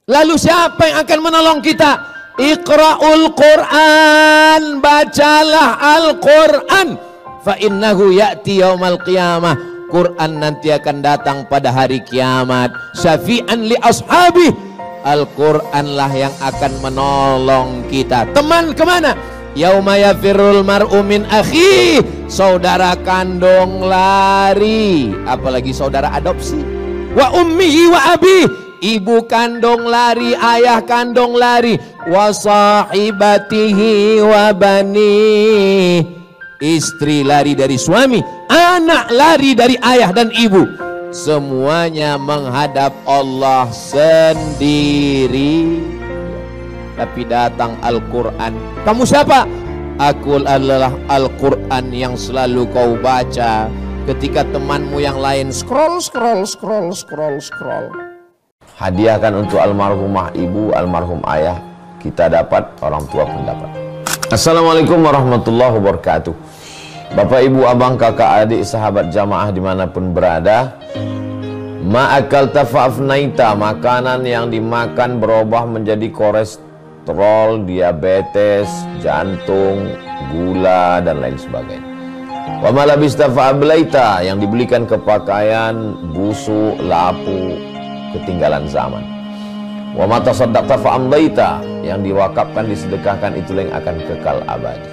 Lalu siapa yang akan menolong kita? Iqra'ul Qur'an, bacalah Al-Qur'an. Fa innahu ya'ti yaumal qiyamah. Quran nanti akan datang pada hari kiamat. Syafi'an li ashabi. Al-Quran lah yang akan menolong kita. Teman kemana? Yauma yafirrul mar'u min akhi. Saudara kandung lari, apalagi saudara adopsi. Wa ummihi wa abi. Ibu kandung lari, ayah kandung lari. Wa sahibatihi wa bani. Istri lari dari suami, anak lari dari ayah dan ibu. Semuanya menghadap Allah sendiri. Tapi datang Al-Quran. Kamu siapa? Aku adalah Al-Quran yang selalu kau baca ketika temanmu yang lain scroll. Hadiahkan untuk almarhumah ibu, almarhum ayah. Kita dapat, orang tua pun dapat. Assalamualaikum warahmatullahi wabarakatuh. Bapak, ibu, abang, kakak, adik, sahabat jamaah dimanapun berada. Ma'akal tafa'afnaita, makanan yang dimakan berubah menjadi kolesterol, diabetes, jantung, gula, dan lain sebagainya. Wa malabista fa'ablaita, yang dibelikan ke pakaian, busuk, lapu, ketinggalan zaman. Wa mata saddaqta fa'amdaita, yang diwakafkan, disedekahkan, itulah yang akan kekal abadi.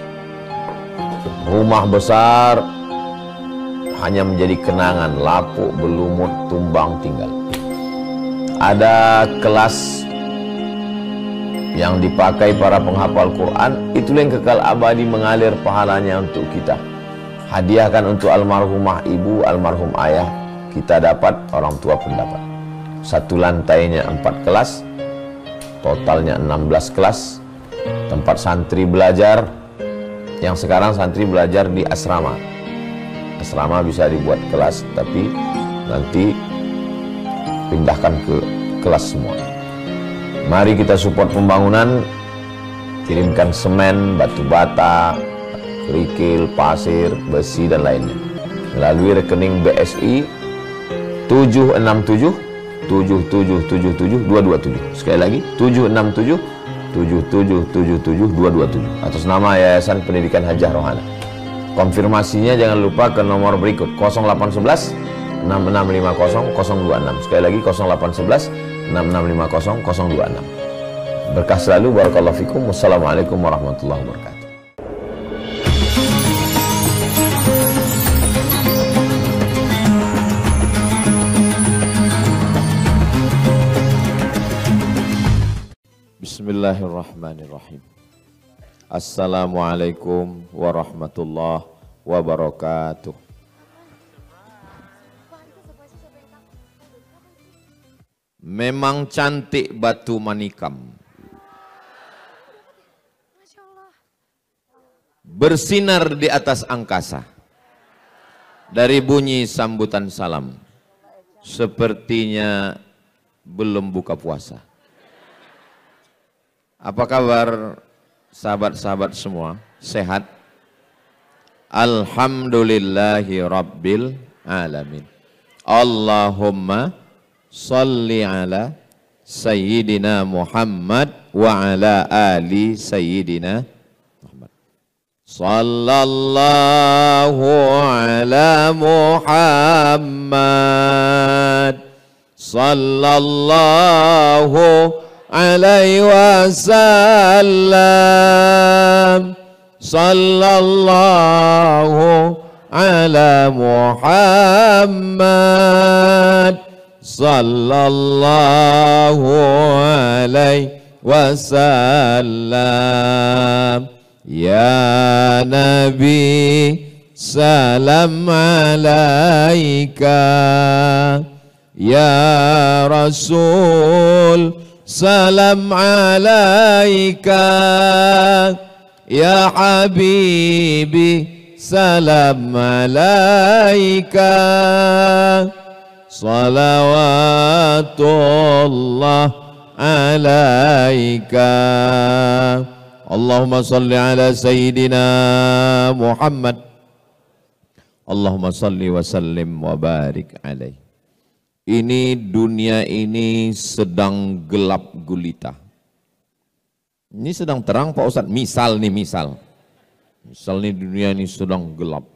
Rumah besar hanya menjadi kenangan, lapuk, berlumut, tumbang, tinggal. Ada kelas yang dipakai para penghafal Quran, itulah yang kekal abadi, mengalir pahalanya untuk kita. Hadiahkan untuk almarhumah ibu, almarhum ayah. Kita dapat, orang tua pun dapat. Satu lantainya 4 kelas, totalnya 16 kelas. Tempat santri belajar. Yang sekarang santri belajar di asrama. Asrama bisa dibuat kelas, tapi nanti pindahkan ke kelas semua. Mari kita support pembangunan. Kirimkan semen, batu bata, kerikil, pasir, besi, dan lainnya melalui rekening BSI 767 7777 227. Sekali lagi 767 7777 227 atas nama Yayasan Pendidikan Hajah Rohana. Konfirmasinya jangan lupa ke nomor berikut 0811 6650 026. Sekali lagi 0811 6650 026. Berkah selalu, barakallahu fikum. Wassalamualaikum warahmatullahi wabarakatuh. Bismillahirrahmanirrahim. Assalamualaikum warahmatullahi wabarakatuh. Memang cantik batu manikam, bersinar di atas angkasa. Dari bunyi sambutan salam, sepertinya belum buka puasa. Apa kabar sahabat-sahabat semua? Sehat? Alhamdulillahi Rabbil Alamin. Allahumma salli ala Sayyidina Muhammad wa ala ali Sayyidina Muhammad. Sallallahu ala Muhammad, sallallahu alaihi wasallam, sallallahu ala Muhammad, sallallahu alaihi wasallam. Ya Nabi salam alaika, ya Rasul salam alaika, ya Habibi salam alaika, salawatullah alaika. Allahumma salli ala Sayyidina Muhammad, Allahumma salli wa sallim wa barik alaih. Ini dunia ini sedang gelap gulita. Ini sedang terang Pak Ustadz, misal nih, misal nih dunia ini sedang gelap.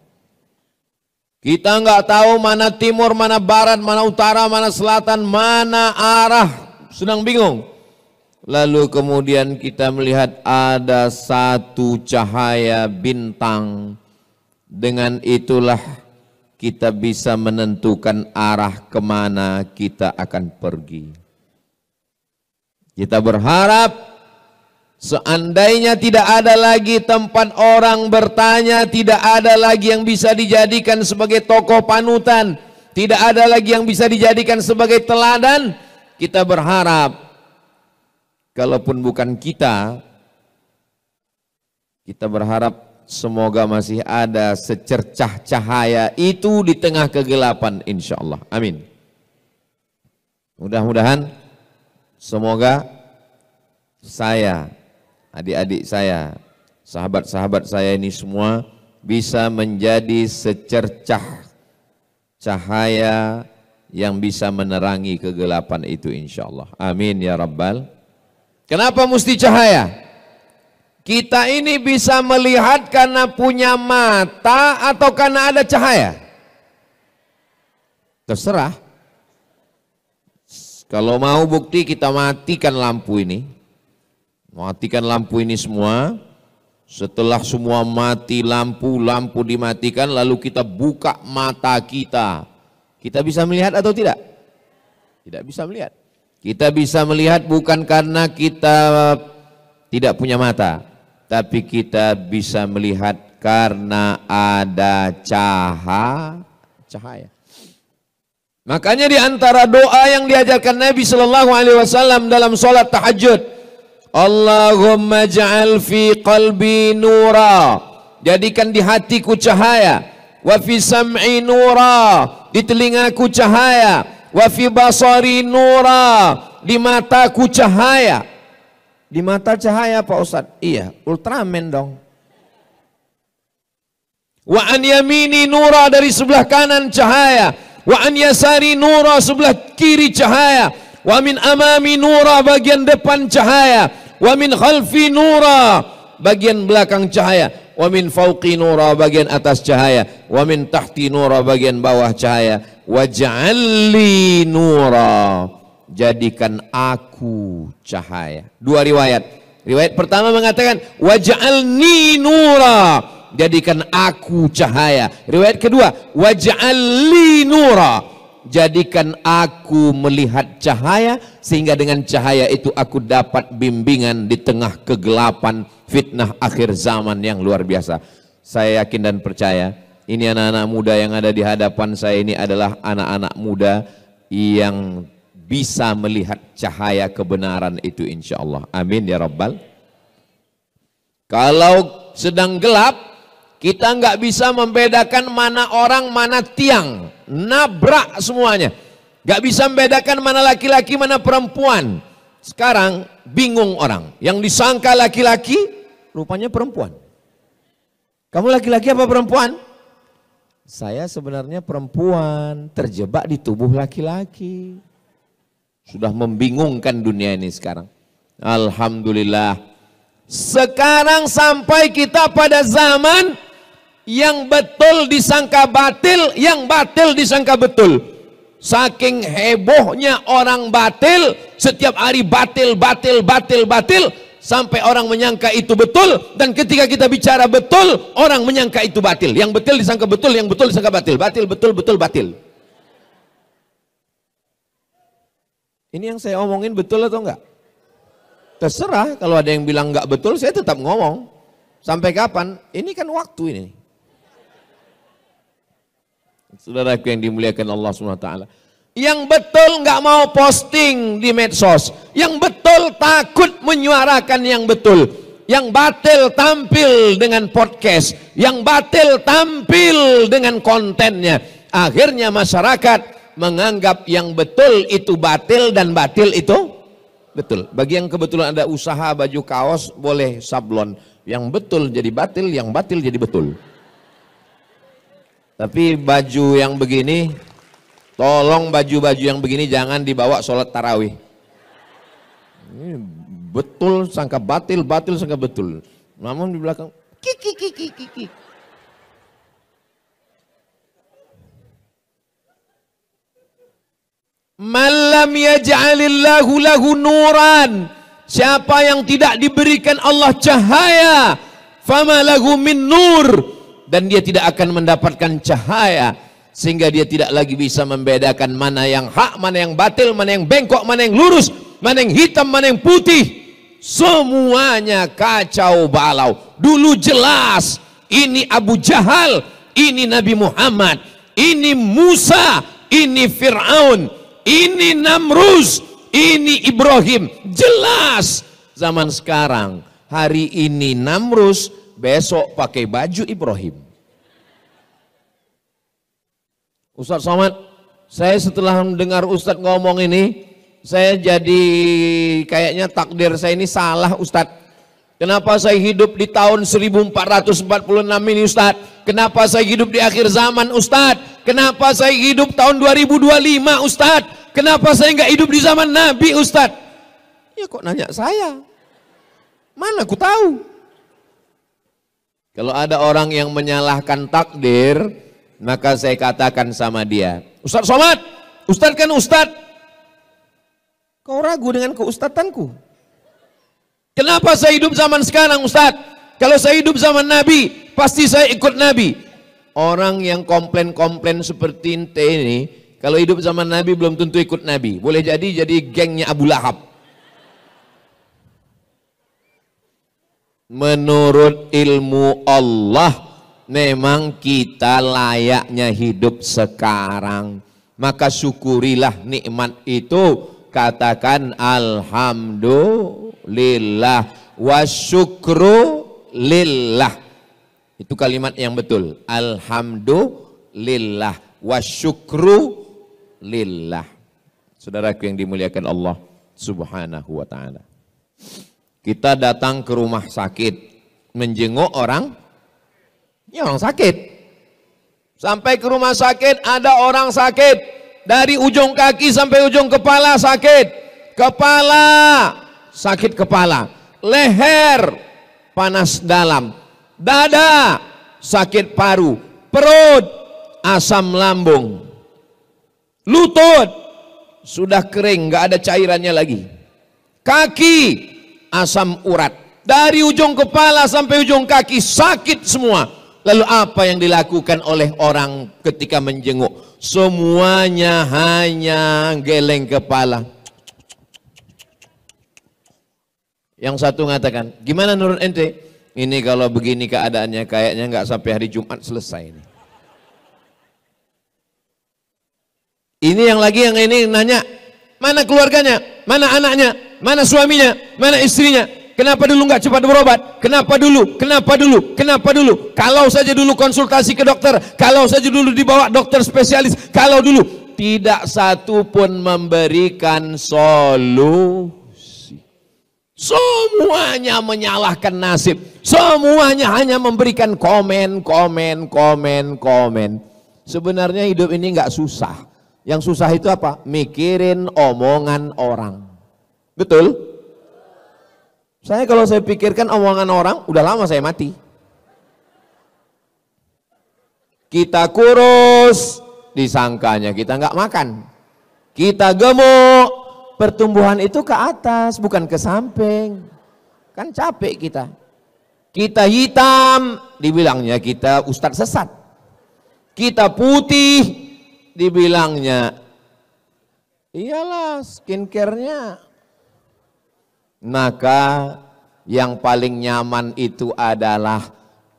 Kita nggak tahu mana timur, mana barat, mana utara, mana selatan, mana arah, sedang bingung. Lalu kemudian kita melihat ada satu cahaya bintang. Dengan itulah kita bisa menentukan arah kemana kita akan pergi. Kita berharap seandainya tidak ada lagi tempat orang bertanya, tidak ada lagi yang bisa dijadikan sebagai tokoh panutan, tidak ada lagi yang bisa dijadikan sebagai teladan, kita berharap kalaupun bukan kita berharap semoga masih ada secercah cahaya itu di tengah kegelapan, insya Allah. Amin. Mudah-mudahan semoga saya, adik-adik saya, sahabat-sahabat saya ini semua bisa menjadi secercah cahaya yang bisa menerangi kegelapan itu, insya Allah. Amin ya Rabbal. Kenapa mesti cahaya? Kita ini bisa melihat karena punya mata atau karena ada cahaya? Terserah. Kalau mau bukti kita matikan lampu ini. Matikan lampu ini semua. Setelah semua mati lampu dimatikan, lalu kita buka mata kita. Kita bisa melihat atau tidak? Tidak bisa melihat. Kita bisa melihat bukan karena kita tidak punya mata, tapi kita bisa melihat karena ada cahaya. Makanya di antara doa yang diajarkan Nabi Shallallahu Alaihi Wasallam dalam sholat tahajud, Allahumma ja'al fi qalbi nura, jadikan di hatiku cahaya, wa fi sam'i nura, di telingaku cahaya, wa fi basari nura, di mataku cahaya. Di mata cahaya Pak Ustadz? Iya, Ultraman dong. Wa an yamini nura, dari sebelah kanan cahaya. Wa an yasari nura, sebelah kiri cahaya. Wa min amami nura, bagian depan cahaya. Wa min khalfi nura, bagian belakang cahaya. Wa min fauqi nura, bagian atas cahaya. Wa min tahti nura, bagian bawah cahaya. Wa ja'alli nura, jadikan aku cahaya. Dua riwayat. Riwayat pertama mengatakan waj'alni nura, jadikan aku cahaya. Riwayat kedua waj'alli nura, jadikan aku melihat cahaya, sehingga dengan cahaya itu aku dapat bimbingan di tengah kegelapan fitnah akhir zaman yang luar biasa. Saya yakin dan percaya ini anak-anak muda yang ada di hadapan saya ini adalah anak-anak muda yang bisa melihat cahaya kebenaran itu, insya Allah. Amin ya Rabbal. Kalau sedang gelap, kita nggak bisa membedakan mana orang mana tiang, nabrak semuanya. Nggak bisa membedakan mana laki-laki mana perempuan. Sekarang bingung orang, yang disangka laki-laki rupanya perempuan. Kamu laki-laki apa perempuan? Saya sebenarnya perempuan, terjebak di tubuh laki-laki. Sudah membingungkan dunia ini sekarang. Alhamdulillah. Sekarang sampai kita pada zaman yang betul disangka batil, yang batil disangka betul. Saking hebohnya orang batil, setiap hari batil, sampai orang menyangka itu betul. Dan ketika kita bicara betul, orang menyangka itu batil. Yang betul disangka betul, yang betul disangka batil. Batil, betul, batil. Ini yang saya omongin betul atau enggak? Terserah, kalau ada yang bilang enggak betul, saya tetap ngomong. Sampai kapan? Ini kan waktu ini. Saudaraku yang dimuliakan Allah SWT. Yang betul enggak mau posting di medsos. Yang betul takut menyuarakan yang betul. Yang batil tampil dengan podcast. Yang batil tampil dengan kontennya. Akhirnya masyarakat menganggap yang betul itu batil dan batil itu betul. Bagi yang kebetulan ada usaha baju kaos, boleh sablon. Yang betul jadi batil, yang batil jadi betul. Tapi baju yang begini, tolong baju-baju yang begini jangan dibawa sholat tarawih. Ini betul sangka batil, batil sangka betul. Namun di belakang kiki. Malam yaj'alillahu lahu nuran. Siapa yang tidak diberikan Allah cahaya, fama lahu min nur, dan dia tidak akan mendapatkan cahaya, sehingga dia tidak lagi bisa membedakan mana yang hak, mana yang batil, mana yang bengkok, mana yang lurus, mana yang hitam, mana yang putih. Semuanya kacau balau. Dulu jelas ini Abu Jahal, ini Nabi Muhammad, ini Musa, ini Fir'aun, ini Namrus, ini Ibrahim. Jelas. Zaman sekarang, hari ini Namrus, besok pakai baju Ibrahim. Ustadz Somad, saya setelah mendengar Ustadz ngomong ini, saya jadi kayaknya takdir saya ini salah Ustadz. Kenapa saya hidup di tahun 1446 ini Ustadz? Kenapa saya hidup di akhir zaman Ustadz? Kenapa saya hidup tahun 2025 Ustadz? Kenapa saya nggak hidup di zaman Nabi Ustadz? Ya kok nanya saya? Mana aku tahu? Kalau ada orang yang menyalahkan takdir, maka saya katakan sama dia, Ustadz Somad, Ustadz kan Ustadz, kau ragu dengan keustatanku. Kenapa saya hidup zaman sekarang Ustadz? Kalau saya hidup zaman Nabi, pasti saya ikut Nabi. Orang yang komplain-komplain seperti ente ini, kalau hidup zaman Nabi belum tentu ikut Nabi. Boleh jadi gengnya Abu Lahab. Menurut ilmu Allah, memang kita layaknya hidup sekarang. Maka syukurilah nikmat itu. Katakan alhamdulillah wa syukru lillah. Itu kalimat yang betul. Alhamdulillah wa syukru lillah. Saudaraku yang dimuliakan Allah Subhanahu wa ta'ala. Kita datang ke rumah sakit menjenguk orang, ya orang sakit. Sampai ke rumah sakit ada orang sakit. Dari ujung kaki sampai ujung kepala sakit. Kepala, sakit kepala. Leher, panas dalam. Dada, sakit paru. Perut, asam lambung. Lutut, sudah kering, nggak ada cairannya lagi. Kaki, asam urat. Dari ujung kepala sampai ujung kaki sakit semua. Lalu apa yang dilakukan oleh orang ketika menjenguk? Semuanya hanya geleng kepala. Yang satu mengatakan, gimana menurut ente? Ini kalau begini keadaannya kayaknya nggak sampai hari Jumat selesai ini. Ini yang ini nanya, mana keluarganya, mana anaknya, mana suaminya, mana istrinya? Kenapa dulu nggak cepat berobat? Kenapa dulu? Kenapa dulu? Kenapa dulu? Kalau saja dulu konsultasi ke dokter, kalau saja dulu dibawa dokter spesialis, kalau dulu tidak satu pun memberikan solusi. Semuanya menyalahkan nasib. Semuanya hanya memberikan komen. Sebenarnya hidup ini nggak susah. Yang susah itu apa? Mikirin omongan orang. Betul? Kalau saya pikirkan omongan orang, udah lama saya mati. Kita kurus, disangkanya kita nggak makan. Kita gemuk, pertumbuhan itu ke atas, bukan ke samping. Kan capek kita. Kita hitam, dibilangnya kita ustadz sesat. Kita putih, dibilangnya iyalah skincare-nya. Maka yang paling nyaman itu adalah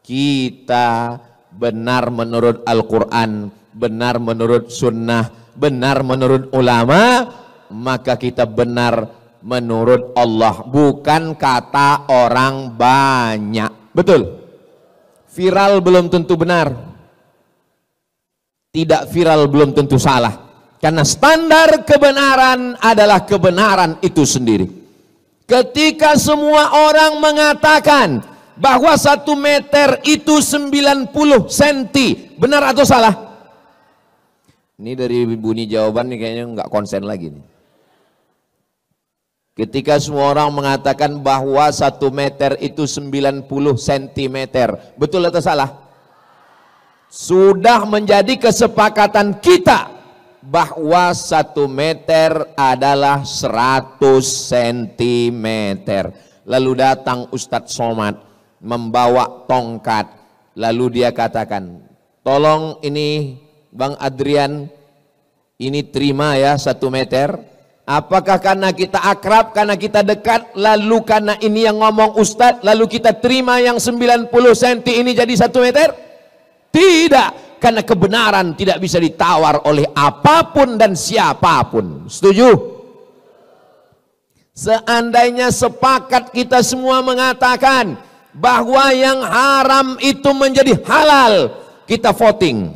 kita benar menurut Al-Quran, benar menurut sunnah, benar menurut ulama, maka kita benar menurut Allah, bukan kata orang banyak. Betul? Viral belum tentu benar, tidak viral belum tentu salah, karena standar kebenaran adalah kebenaran itu sendiri. Ketika semua orang mengatakan bahwa 1 meter itu 90 cm, benar atau salah? Ini dari bunyi jawaban nih kayaknya nggak konsen lagi nih. Ketika semua orang mengatakan bahwa 1 meter itu 90 cm. Betul atau salah? Sudah menjadi kesepakatan kita bahwa 1 meter adalah 100 cm. Lalu datang Ustadz Somad membawa tongkat. Lalu dia katakan, tolong ini Bang Adrian, ini terima ya 1 meter. Apakah karena kita akrab, karena kita dekat, lalu karena ini yang ngomong Ustadz, lalu kita terima yang 90 cm ini jadi 1 meter? Tidak, karena kebenaran tidak bisa ditawar oleh apapun dan siapapun. Setuju? Seandainya sepakat kita semua mengatakan bahwa yang haram itu menjadi halal, kita voting.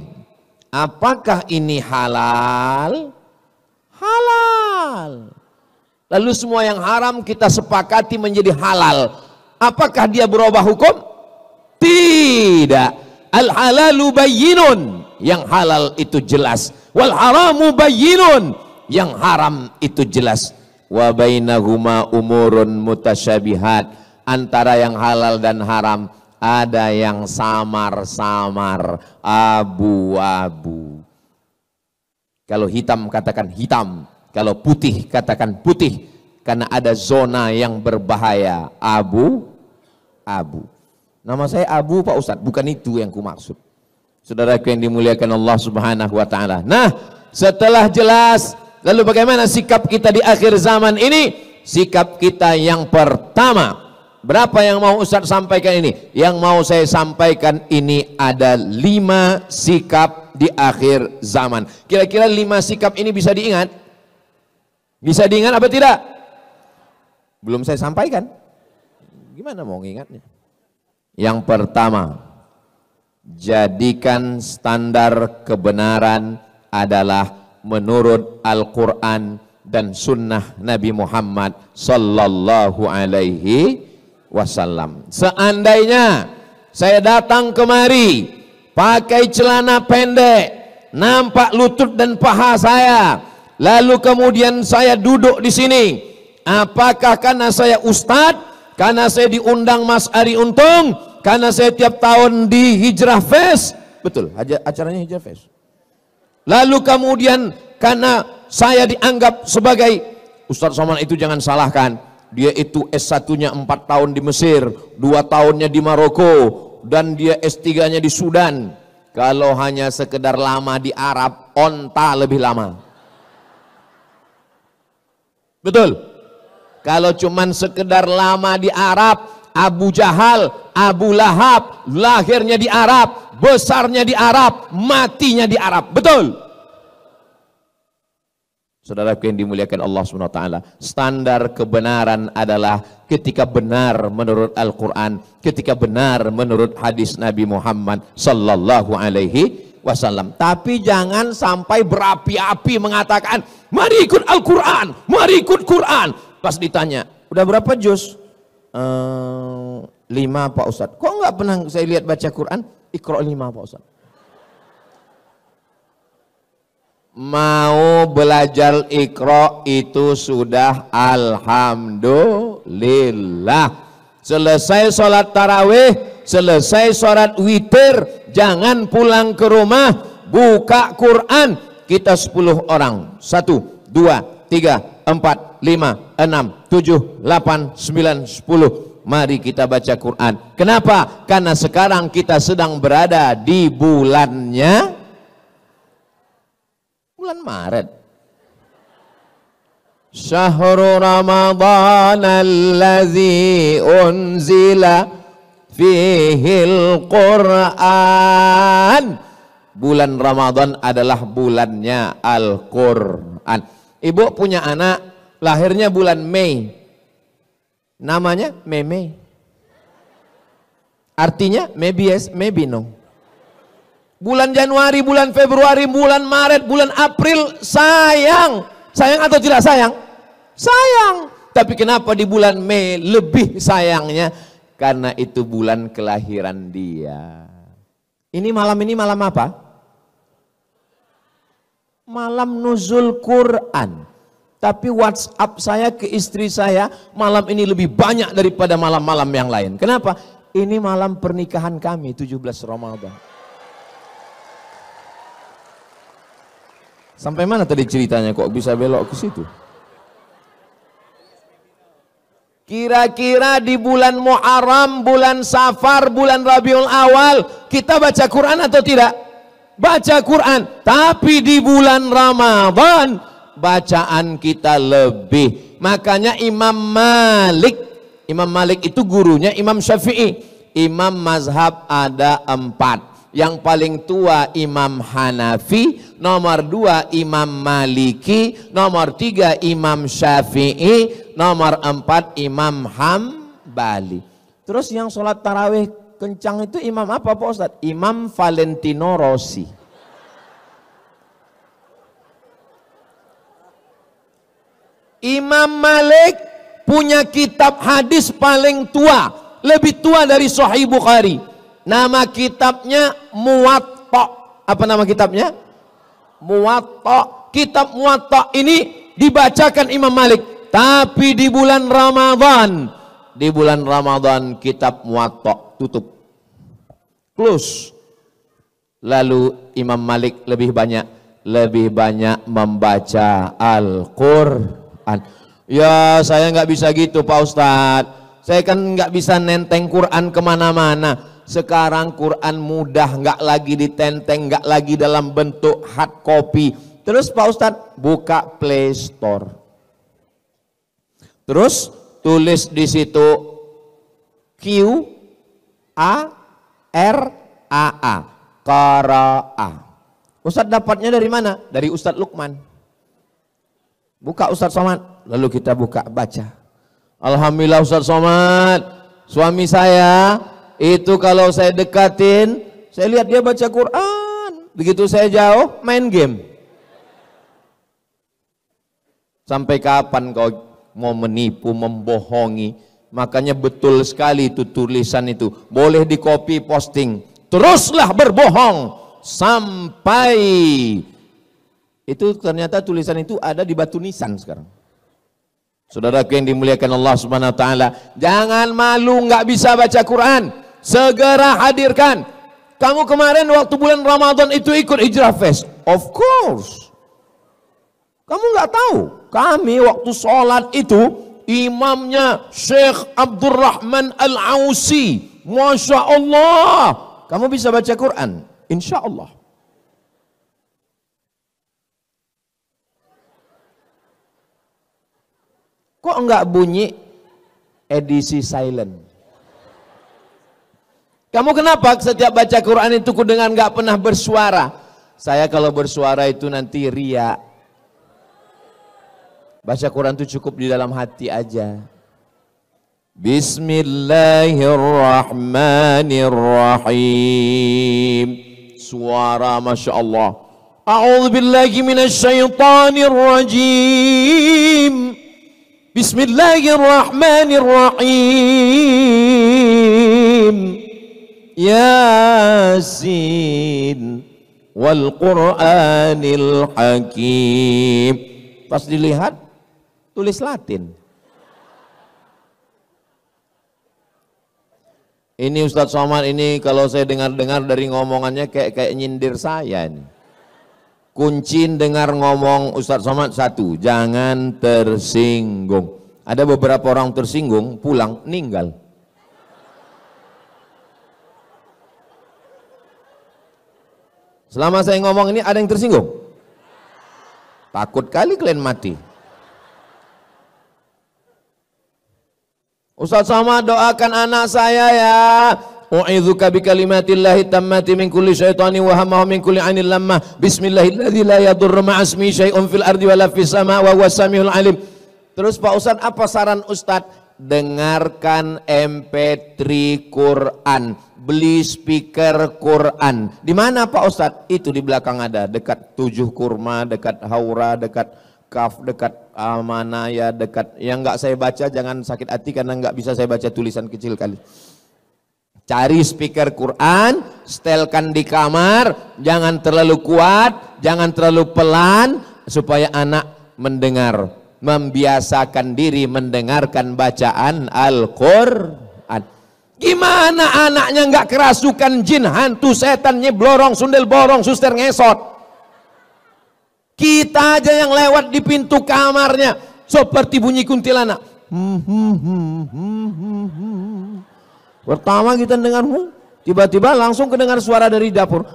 Apakah ini halal? Halal. Lalu semua yang haram kita sepakati menjadi halal. Apakah dia berubah hukum? Tidak. Al halalu bayyinun, yang halal itu jelas. Wal haramu bayyinun, yang haram itu jelas. Wa bainahuma umurun mutasyabihat, antara yang halal dan haram ada yang samar-samar, abu-abu. Kalau hitam katakan hitam, kalau putih katakan putih, karena ada zona yang berbahaya, abu-abu. Nama saya Abu Pak Ustadz, bukan itu yang ku maksud. Saudaraku yang dimuliakan Allah Subhanahu wa taala. Nah, setelah jelas, lalu bagaimana sikap kita di akhir zaman ini? Sikap kita yang pertama, berapa yang mau Ustadz sampaikan ini? Yang mau saya sampaikan ini ada 5 sikap di akhir zaman. Kira-kira 5 sikap ini bisa diingat? Bisa diingat apa tidak? Belum saya sampaikan. Gimana mau ngingatnya? Yang pertama, jadikan standar kebenaran adalah menurut Al-Quran dan sunnah Nabi Muhammad sallallahu alaihi wasallam. Seandainya saya datang kemari pakai celana pendek, nampak lutut dan paha saya, lalu kemudian saya duduk di sini, apakah karena saya ustadz, karena saya diundang Mas Ari Untung, karena saya tiap tahun di Hijrah Fest? Betul, acaranya Hijrah Fest. Lalu kemudian karena saya dianggap sebagai Ustadz Somad, itu jangan salahkan, dia itu S1-nya 4 tahun di Mesir, 2 tahunnya di Maroko, dan dia S3-nya di Sudan. Kalau hanya sekedar lama di Arab, onta lebih lama. Betul? Kalau cuman sekedar lama di Arab, Abu Jahal, Abu Lahab, lahirnya di Arab, besarnya di Arab, matinya di Arab. Betul? Saudaraku yang dimuliakan Allah SWT, standar kebenaran adalah ketika benar menurut Al-Quran, ketika benar menurut hadis Nabi Muhammad sallallahu alaihi wasallam. Tapi jangan sampai berapi-api mengatakan, mari ikut Al-Quran, mari ikut Quran. Pas ditanya, udah berapa juz? 5 Pak Ustadz. Kok nggak pernah saya lihat baca Quran? Iqra 5 Pak Ustadz. Mau belajar Iqra itu sudah alhamdulillah. Selesai sholat tarawih, selesai sholat witir, jangan pulang ke rumah, buka Quran. Kita 10 orang, 1, 2, 3, 4, 5, 6, 7, 8, 9, 10. Mari kita baca Quran. Kenapa? Karena sekarang kita sedang berada di bulannya bulan Maret. Syahrul Ramadan allazi unzila fihil Quran. Bulan Ramadan adalah bulannya Al-Quran. Ibu punya anak, lahirnya bulan Mei. Namanya Meme. Artinya maybe yes, maybe no. Bulan Januari, bulan Februari, bulan Maret, bulan April, sayang. Sayang atau tidak sayang? Sayang. Tapi kenapa di bulan Mei lebih sayangnya? Karena itu bulan kelahiran dia. Ini malam apa? Malam nuzul Quran. Tapi WhatsApp saya ke istri saya malam ini lebih banyak daripada malam-malam yang lain. Kenapa? Ini malam pernikahan kami 17 Ramadan. Sampai mana tadi ceritanya kok bisa belok ke situ? Kira-kira di bulan Muharram, bulan Safar, bulan Rabiul Awal kita baca Quran atau tidak? Baca Quran. Tapi di bulan Ramadan bacaan kita lebih. Makanya Imam Malik itu gurunya Imam Syafi'i. Imam mazhab ada 4. Yang paling tua Imam Hanafi, nomor 2 Imam Maliki, nomor 3 Imam Syafi'i, nomor 4 Imam Hambali. Terus yang sholat tarawih kencang itu imam apa Pak Ustadz? Imam Valentino Rossi. Imam Malik punya kitab hadis paling tua, lebih tua dari Sahih Bukhari. Nama kitabnya Muwatta. Apa nama kitabnya? Muwatta. Kitab Muwatta ini dibacakan Imam Malik. Tapi di bulan Ramadan kitab Muwatta tutup, close. Lalu Imam Malik lebih banyak membaca Al-Quran. Ya saya nggak bisa gitu Pak Ustadz, saya kan nggak bisa nenteng Quran kemana-mana. Sekarang Quran mudah, nggak lagi ditenteng, nggak lagi dalam bentuk hard copy. Terus Pak Ustadz buka Play Store, terus tulis di situ Q-A-R-A-A, Qara'a. Ustadz dapatnya dari mana? Dari Ustadz Lukman. Buka Ustadz Somad, lalu kita buka baca. Alhamdulillah Ustadz Somad, suami saya itu kalau saya dekatin, saya lihat dia baca Quran. Begitu saya jauh, main game. Sampai kapan kau mau menipu, membohongi? Makanya betul sekali itu tulisan itu. Boleh di copy posting. Teruslah berbohong sampai itu ternyata tulisan itu ada di batu nisan sekarang. Saudaraku yang dimuliakan Allah Subhanahu wa taala, jangan malu nggak bisa baca Quran. Segera hadirkan. Kamu kemarin waktu bulan Ramadan itu ikut Hijrah Fest? Of course. Kamu nggak tahu? Kami waktu sholat itu imamnya Syekh Abdurrahman Al-Ausi. Masya Allah. Kamu bisa baca Quran? Insya Allah. Kok enggak bunyi edisi silent? Kamu kenapa setiap baca Quran itu kudengar enggak pernah bersuara? Saya kalau bersuara itu nanti ria. Baca Quran itu cukup di dalam hati aja. Bismillahirrahmanirrahim. Suara Masya Allah. A'udzubillahi minasyaitonirrajim. Bismillahirrahmanirrahim. Yasin wal Qur'anil Hakim. Pas dilihat tulis Latin. Ini Ustadz Somad ini kalau saya dengar-dengar dari ngomongannya kayak nyindir saya ini. Kunci dengar ngomong Ustadz Somad satu, jangan tersinggung. Ada beberapa orang tersinggung, pulang, meninggal. Selama saya ngomong ini ada yang tersinggung? Takut kali kalian mati. Ustadz Somad doakan anak saya ya. U'idzuka bikalimatillahi tammati min kulli syaitani wa hamma min kulli 'ainil lammah. Bismillahilladzi la yadurru ma'asmi syai'un fil ardi wala fis sama' wa huwas samiul 'alim. Terus Pak Ustadz, apa saran Ustadz? Dengarkan MP3 Quran, beli speaker Quran. Di mana Pak Ustadz? Itu di belakang ada, dekat 7 Kurma, dekat Haura, dekat Kaf, dekat Amanaya, dekat yang enggak saya baca jangan sakit hati karena enggak bisa saya baca tulisan kecil kali. Cari speaker Quran, setelkan di kamar, jangan terlalu kuat, jangan terlalu pelan, supaya anak mendengar membiasakan diri mendengarkan bacaan Al-Quran. Gimana anaknya nggak kerasukan jin, hantu, setan, nyeblorong, sundel borong, suster ngesot? Kita aja yang lewat di pintu kamarnya seperti bunyi kuntilanak. Pertama kita dengar, tiba-tiba langsung kedengar suara dari dapur.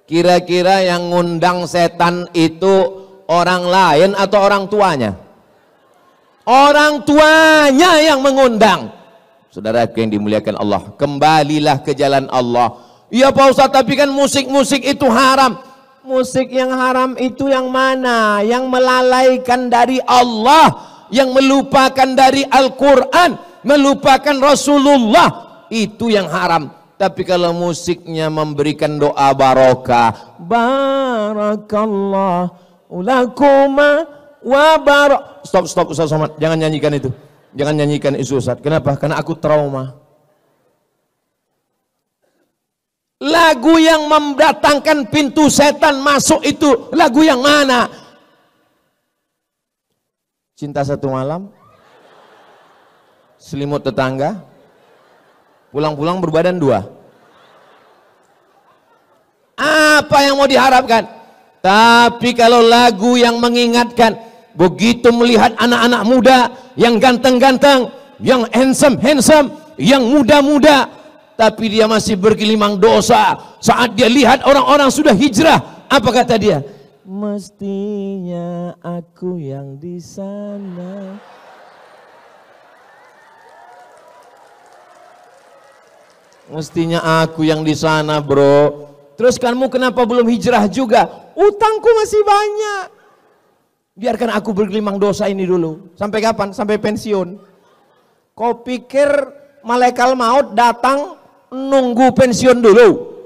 Kira-kira yang ngundang setan itu orang lain atau orang tuanya? Orang tuanya yang mengundang. Saudara yang dimuliakan Allah, kembalilah ke jalan Allah. Ya Pak Ustaz, tapi kan musik-musik itu haram. Musik yang haram itu yang mana? Yang melalaikan dari Allah, yang melupakan dari Al-Quran, melupakan Rasulullah, itu yang haram. Tapi kalau musiknya memberikan doa barokah, barakallah ulakuma wa barak. Stop Ustaz Somad, jangan nyanyikan itu. Jangan nyanyikan itu Ustaz. Kenapa? Karena aku trauma. Lagu yang mendatangkan pintu setan masuk itu lagu yang mana? Cinta Satu Malam, Selimut Tetangga, Pulang-pulang berbadan dua. Apa yang mau diharapkan? Tapi kalau lagu yang mengingatkan, begitu melihat anak-anak muda yang ganteng-ganteng, yang handsome, yang muda-muda, tapi dia masih bergelimang dosa. Saat dia lihat orang-orang sudah hijrah, apa kata dia? Mestinya aku yang di sana. Mestinya aku yang di sana, bro. Terus kamu kenapa belum hijrah juga? Utangku masih banyak. Biarkan aku bergelimang dosa ini dulu. Sampai kapan? Sampai pensiun. Kau pikir malaikat maut datang nunggu pensiun dulu?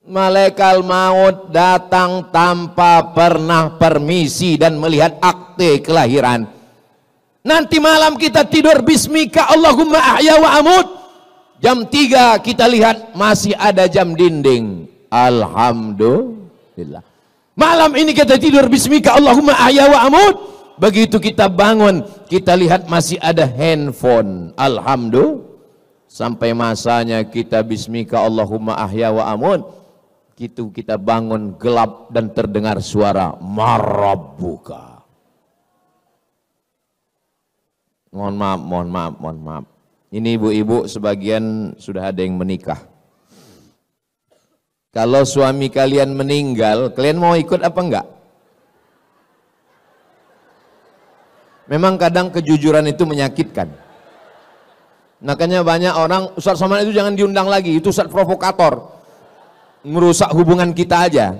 Malaikat maut datang tanpa pernah permisi dan melihat akte kelahiran. Nanti malam kita tidur bismika Allahumma ahya wa amut. Jam 3 kita lihat masih ada jam dinding. Alhamdulillah. Malam ini kita tidur bismika Allahumma ahya wa amut. Begitu kita bangun, kita lihat masih ada handphone. Alhamdulillah. Sampai masanya kita bismika Allahumma ahya wa amut. Gitu kita bangun gelap dan terdengar suara marabbuka. Mohon maaf. Ini ibu-ibu sebagian sudah ada yang menikah. Kalau suami kalian meninggal, kalian mau ikut apa enggak? Memang kadang kejujuran itu menyakitkan. Makanya banyak orang, Ustaz Somad itu jangan diundang lagi, itu Ustaz provokator. Merusak hubungan kita aja.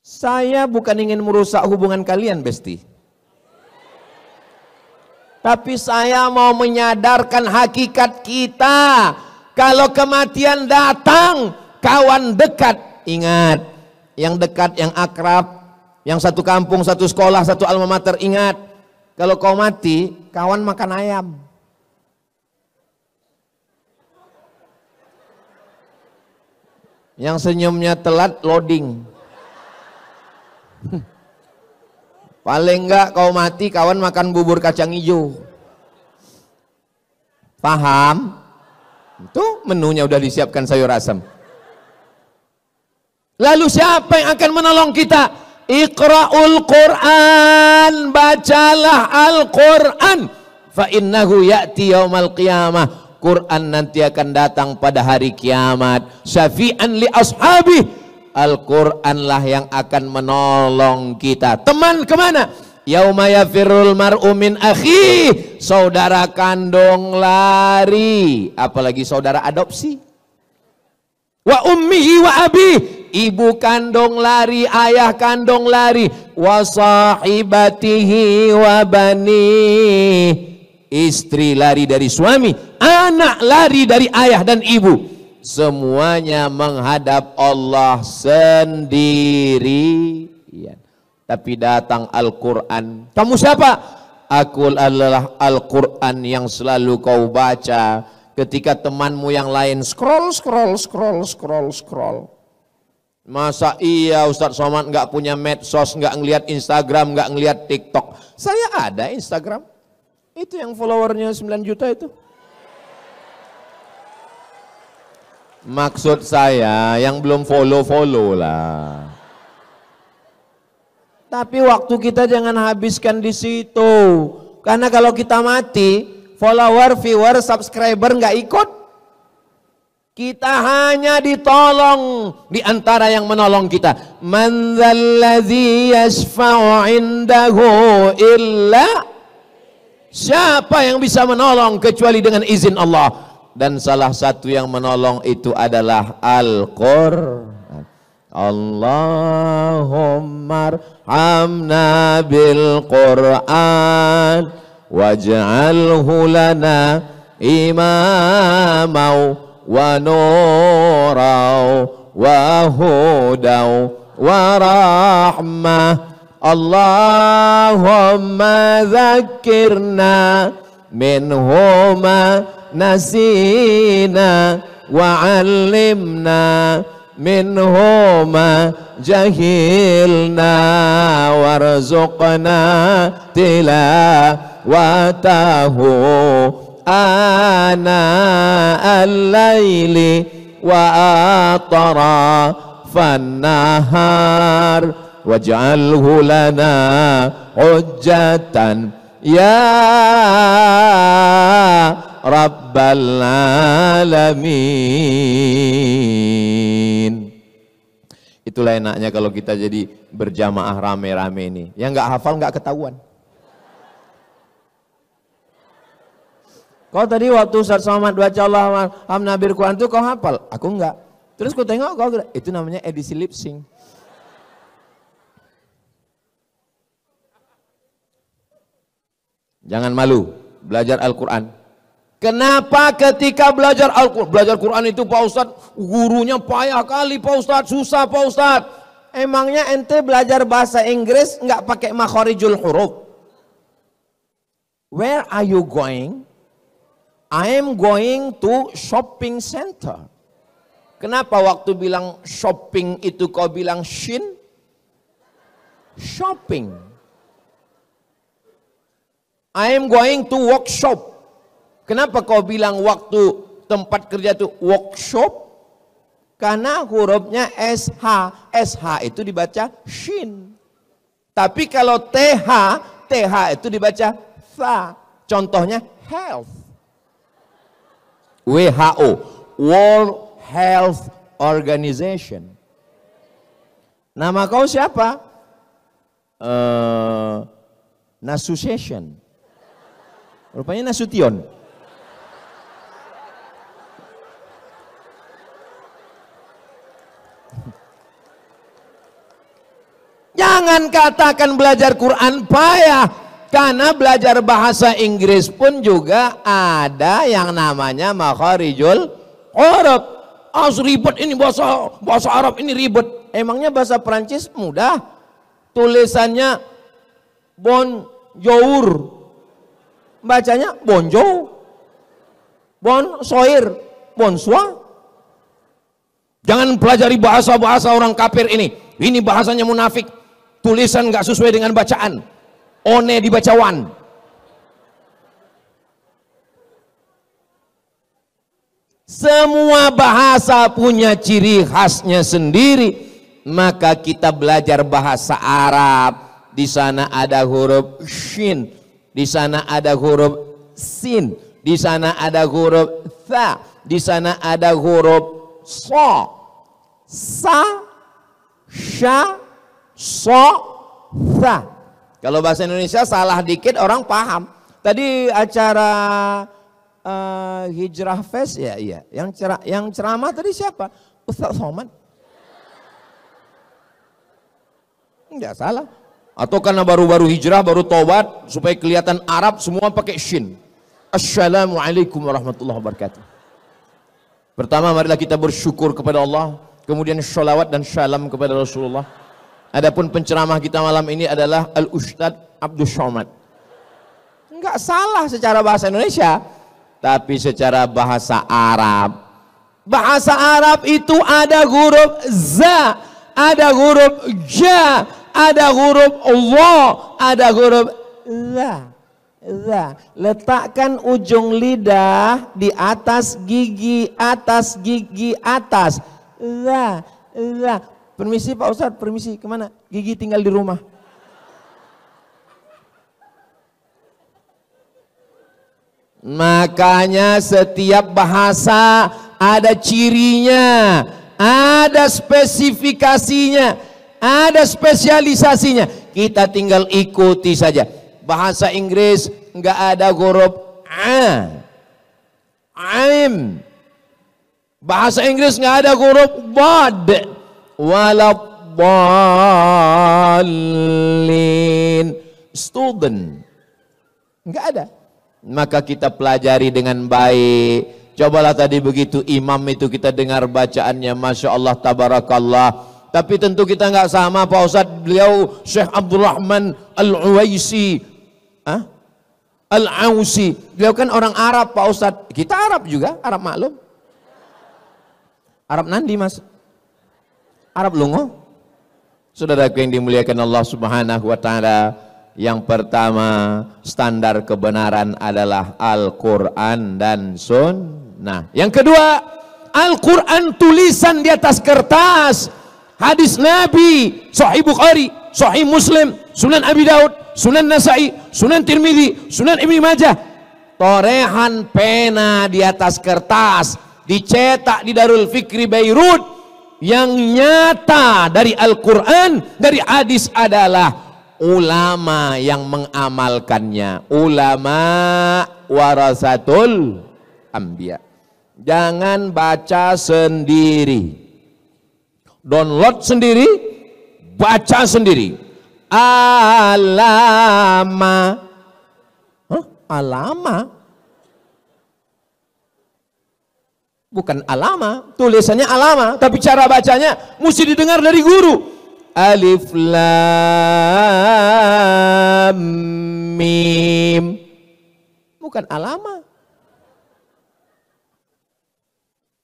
Saya bukan ingin merusak hubungan kalian, Besti. Tapi saya mau menyadarkan hakikat kita. Kalau kematian datang, kawan dekat, ingat. Yang dekat, yang akrab, yang satu kampung, satu sekolah, satu alma mater, ingat. Kalau kau mati, kawan makan ayam. Yang senyumnya telat, loading. Paling enggak kau mati, kawan makan bubur kacang hijau. Paham? Itu menunya udah disiapkan sayur asam. Lalu siapa yang akan menolong kita? Iqra'ul Qur'an, bacalah Al-Quran. Fa innahu ya'ti yaumal qiyamah. Quran nanti akan datang pada hari kiamat. Syafi'an li ashabi. Al-Quran lah yang akan menolong kita. Teman kemana? Yauma yafirrul mar'u min akhi. Saudara kandung lari. Apalagi saudara adopsi. Wa ummihi wa abi. Ibu kandung lari, ayah kandung lari. Wa sahibatihi wa bani. Istri lari dari suami, anak lari dari ayah dan ibu. Semuanya menghadap Allah sendirian. Tapi datang Al-Quran. Kamu siapa? Aku adalah Al-Quran yang selalu kau baca ketika temanmu yang lain scroll. Masa iya Ustadz Somad nggak punya medsos, nggak ngelihat Instagram, nggak ngelihat TikTok. Saya ada Instagram. Itu yang followernya 9 juta itu. Maksud saya yang belum follow lah. Tapi waktu kita jangan habiskan di situ. Karena kalau kita mati, follower, viewer, subscriber nggak ikut. Kita hanya ditolong di antara yang menolong kita. Man dzalladzi yashfa'u 'indahu illa, siapa yang bisa menolong kecuali dengan izin Allah. Dan salah satu yang menolong itu adalah Al-Qur'an. Allahumma arhamna bil Qur'an waj'alhu lana imamau wa nurau wa hudau wa rahmah. Allahumma dzakirna minhuma nasina wa 'allimna minhuma jahilna warzuqna tilawatahu ana al-laili wa atrafan nahar waj'alhu lana hujjatan ya rabbal alamin. Itulah enaknya kalau kita jadi berjamaah rame-rame ini. Yang nggak hafal nggak ketahuan. Kau tadi waktu Ustaz Somad baca Allah Nabil Quran itu kau hafal? Aku enggak. Terus kau tengok kau gerak. Itu namanya edisi lip sync. Jangan malu belajar Al-Quran. Kenapa ketika belajar Al-Quran? Belajar Quran itu Pak Ustadz, gurunya payah kali Pak Ustadz, susah Pak Ustadz. Emangnya ente belajar bahasa Inggris nggak pakai makhorijul huruf? Where are you going? I am going to shopping center. Kenapa waktu bilang shopping itu kau bilang shin? Shopping. I am going to workshop. Kenapa kau bilang waktu tempat kerja itu workshop? Karena hurufnya SH. SH itu dibaca shin. Tapi kalau TH, TH itu dibaca tha. Contohnya health. WHO, World Health Organization. Nama kau siapa? Nasution. Rupanya Nasution. Jangan katakan belajar Quran payah. Karena belajar bahasa Inggris pun juga ada yang namanya makharijul huruf. Ribet ini bahasa Arab ini ribet. Emangnya bahasa Perancis mudah? Tulisannya bonjour. Bacanya bonjour. Bonsoir, bonsoir. Jangan pelajari bahasa-bahasa orang kafir ini. Ini bahasanya munafik. Tulisan nggak sesuai dengan bacaan. One dibaca wan. Semua bahasa punya ciri khasnya sendiri. Maka kita belajar bahasa Arab. Di sana ada huruf shin. Di sana ada huruf sin. Di sana ada huruf tha. Di sana ada huruf so. Sa, sha, so, tha. Kalau bahasa Indonesia salah dikit orang paham. Tadi acara Hijrah Fest ya, iya. Yang ceramah tadi siapa? Ustaz Somad. Enggak salah. Atau karena baru-baru hijrah, baru tobat, supaya kelihatan Arab semua pakai shin. Assalamualaikum warahmatullahi wabarakatuh. Pertama marilah kita bersyukur kepada Allah, kemudian sholawat dan salam kepada Rasulullah. Adapun penceramah kita malam ini adalah Al-Ustadz Abdul Somad. Enggak salah secara bahasa Indonesia, tapi secara bahasa Arab. Bahasa Arab itu ada huruf za, ada huruf ja, ada huruf Allah, ada huruf za. Letakkan ujung lidah di atas gigi atas. Za. Permisi Pak Ustadz, permisi, kemana? Gigi tinggal di rumah. Makanya setiap bahasa ada cirinya, ada spesifikasinya, ada spesialisasinya. Kita tinggal ikuti saja. Bahasa Inggris enggak ada huruf a, aim. Bahasa Inggris enggak ada huruf bad, waladdallin. Student enggak ada. Maka kita pelajari dengan baik. Cobalah tadi begitu imam itu kita dengar bacaannya, Masya Allah, Tabarakallah. Tapi tentu kita nggak sama Pak Ustadz. Beliau Syekh Abdurrahman Al-Uwaisi, Al-Ausi. Beliau kan orang Arab Pak Ustadz. Kita Arab juga, Arab maklum. Arab Nandi Mas, Arab Lungo. Saudaraku yang dimuliakan Allah Subhanahu wa Ta'ala, yang pertama, standar kebenaran adalah Al-Quran dan Sunnah. Yang kedua, Al-Quran tulisan di atas kertas, hadis Nabi, Sahih Bukhari, Sahih Muslim, Sunan Abi Daud, Sunan Nasai, Sunan Tirmidzi, Sunan Ibnu Majah. Torehan pena di atas kertas, dicetak di Darul Fikri Beirut. Yang nyata dari Al-Quran, dari hadis adalah ulama yang mengamalkannya. Ulama warasatul anbiya. Jangan baca sendiri, download sendiri, baca sendiri. Alama, alama, bukan alama, tulisannya alama, tapi cara bacanya mesti didengar dari guru. Alif lam mim, bukan alama.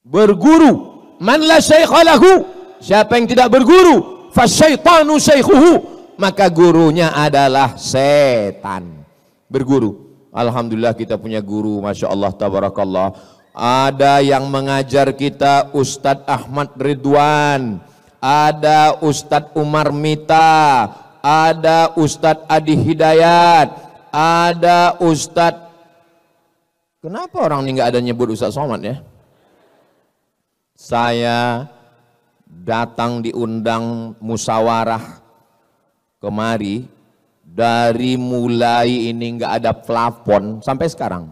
Berguru, man la syaikha lahu, siapa yang tidak berguru, fasyaitanu syaikhuhu, maka gurunya adalah setan. Berguru. Alhamdulillah kita punya guru, Masya Allah, Tabarakallah. Ada yang mengajar kita Ustadz Ahmad Ridwan, ada Ustadz Umar Mita, ada Ustadz Adi Hidayat, ada Ustadz, kenapa orang ini nggak ada nyebut Ustadz Somad ya? Saya datang diundang musyawarah kemari, dari mulai ini nggak ada plafon sampai sekarang.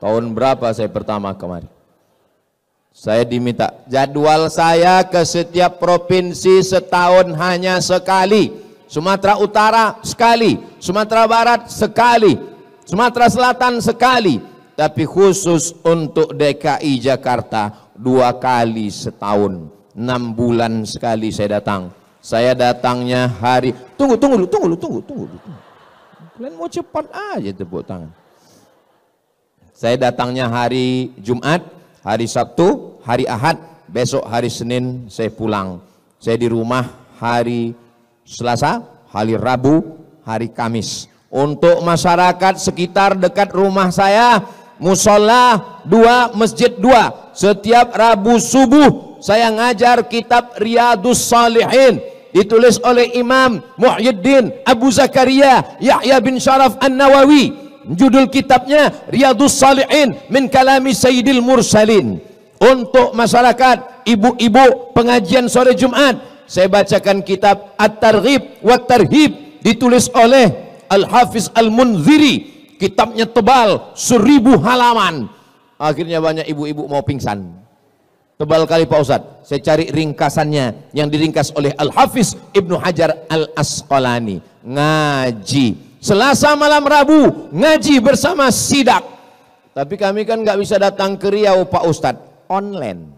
Tahun berapa saya pertama kemari? Saya diminta jadwal saya ke setiap provinsi setahun hanya sekali. Sumatera Utara sekali, Sumatera Barat sekali, Sumatera Selatan sekali. Tapi khusus untuk DKI Jakarta 2 kali setahun, 6 bulan sekali saya datang. Saya datangnya hari, tunggu. Kalian mau cepat aja tepuk tangan. Saya datangnya hari Jumat, hari Sabtu, hari Ahad, besok hari Senin saya pulang. Saya di rumah hari Selasa, hari Rabu, hari Kamis. Untuk masyarakat sekitar dekat rumah saya, musola 2, masjid 2. Setiap Rabu subuh saya ngajar kitab Riyadus Salihin, ditulis oleh Imam Muhyiddin Abu Zakaria Yahya bin Sharaf An-Nawawi. Judul kitabnya Riyadus Salihin min kalami Sayyidil Mursalin. Untuk masyarakat ibu-ibu pengajian sore Jumat, saya bacakan kitab At-Targhib wa Tarhib, ditulis oleh Al-Hafiz Al-Munziri. Kitabnya tebal 1000 halaman. Akhirnya banyak ibu-ibu mau pingsan. Tebal kali Pak Ustadz. Saya cari ringkasannya yang diringkas oleh Al-Hafiz Ibnu Hajar Al-Asqalani. Ngaji Selasa malam Rabu, ngaji bersama sidak. Tapi kami kan nggak bisa datang ke Riau Pak Ustadz, online.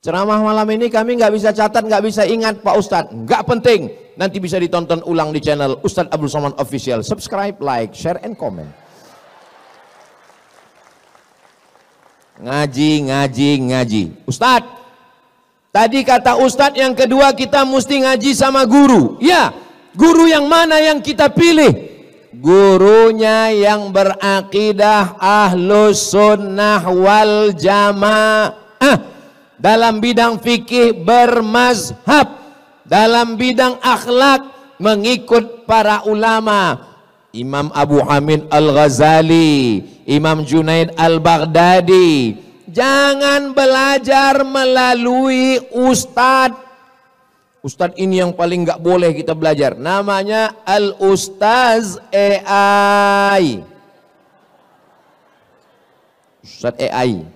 Ceramah malam ini kami nggak bisa catat, nggak bisa ingat Pak Ustadz. Nggak penting, nanti bisa ditonton ulang di channel Ustadz Abdul Somad Official. Subscribe, like, share, and comment. Ngaji. Ustadz, tadi kata Ustadz yang kedua kita mesti ngaji sama guru. Ya, guru yang mana yang kita pilih? Gurunya yang berakidah ahlus sunnah wal jamaah. Dalam bidang fikih bermazhab, dalam bidang akhlak mengikut para ulama. Imam Abu Hamid Al-Ghazali, Imam Junaid Al-Baghdadi. Jangan belajar melalui ustadz. Ustadz ini yang paling nggak boleh kita belajar. Namanya Al-Ustaz AI. Ustadz AI.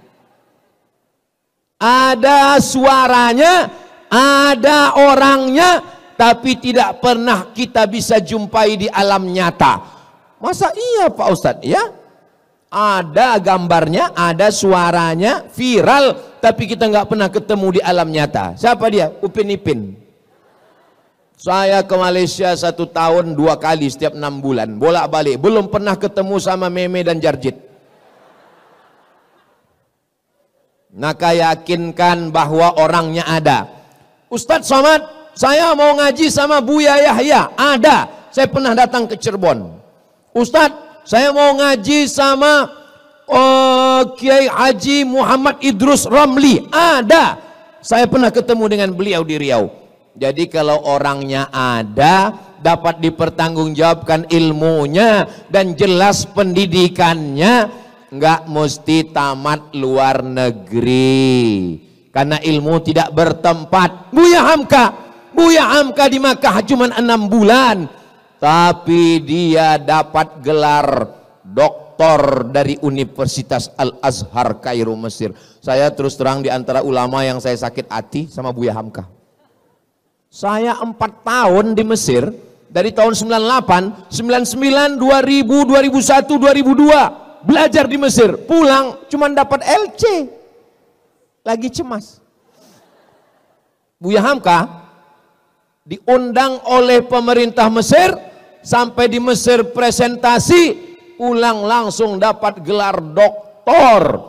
Ada suaranya, ada orangnya, tapi tidak pernah kita bisa jumpai di alam nyata. Masa iya Pak Ustadz? Ya, ada gambarnya, ada suaranya, viral, tapi kita nggak pernah ketemu di alam nyata. Siapa dia? Upin Ipin. Saya ke Malaysia 1 tahun 2 kali setiap 6 bulan, bolak-balik, belum pernah ketemu sama Meme dan Jarjit. Maka yakinkan bahwa orangnya ada. Ustadz Somad, saya mau ngaji sama Buya Yahya. Ada, saya pernah datang ke Cirebon. Ustadz, saya mau ngaji sama Kiai Haji Muhammad Idrus Ramli. Ada, saya pernah ketemu dengan beliau di Riau. Jadi kalau orangnya ada, dapat dipertanggungjawabkan ilmunya dan jelas pendidikannya, nggak mesti tamat luar negeri, karena ilmu tidak bertempat. Buya Hamka di Makkah cuma 6 bulan, tapi dia dapat gelar doktor dari Universitas Al-Azhar Kairo Mesir. Saya terus terang di antara ulama yang saya sakit hati sama Buya Hamka. Saya 4 tahun di Mesir, dari tahun 98, 99, 2000, 2001, 2002 belajar di Mesir, pulang cuma dapat LC, lagi cemas. Buya Hamka diundang oleh pemerintah Mesir, sampai di Mesir presentasi, pulang langsung dapat gelar doktor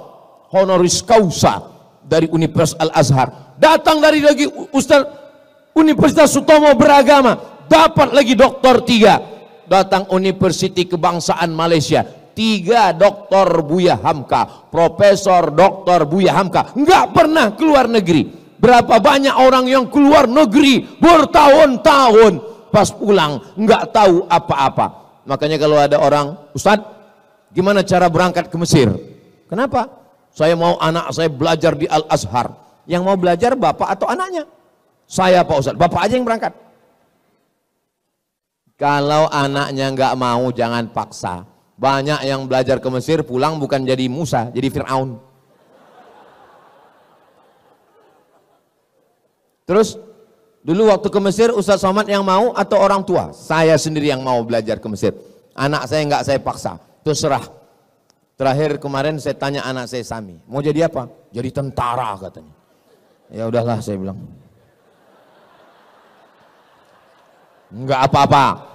honoris causa dari Universitas Al-Azhar. Datang dari lagi Ustaz Universitas Sutomo Beragama, dapat lagi doktor 3. Datang Universiti Kebangsaan Malaysia, 3 doktor Buya Hamka, Profesor Doktor Buya Hamka, nggak pernah keluar negeri. Berapa banyak orang yang keluar negeri bertahun-tahun, pas pulang nggak tahu apa-apa. Makanya kalau ada orang, Ustadz, gimana cara berangkat ke Mesir? Kenapa? Saya mau anak saya belajar di Al-Azhar. Yang mau belajar bapak atau anaknya? Saya Pak Ustadz, bapak aja yang berangkat. Kalau anaknya nggak mau, jangan paksa. Banyak yang belajar ke Mesir pulang bukan jadi Musa, jadi Fir'aun. Terus dulu waktu ke Mesir, Ustadz Somad yang mau atau orang tua? Saya sendiri yang mau belajar ke Mesir. Anak saya nggak saya paksa, terserah. Terakhir kemarin saya tanya anak saya Sami, mau jadi apa? Jadi tentara katanya. Ya udahlah saya bilang. Enggak apa-apa.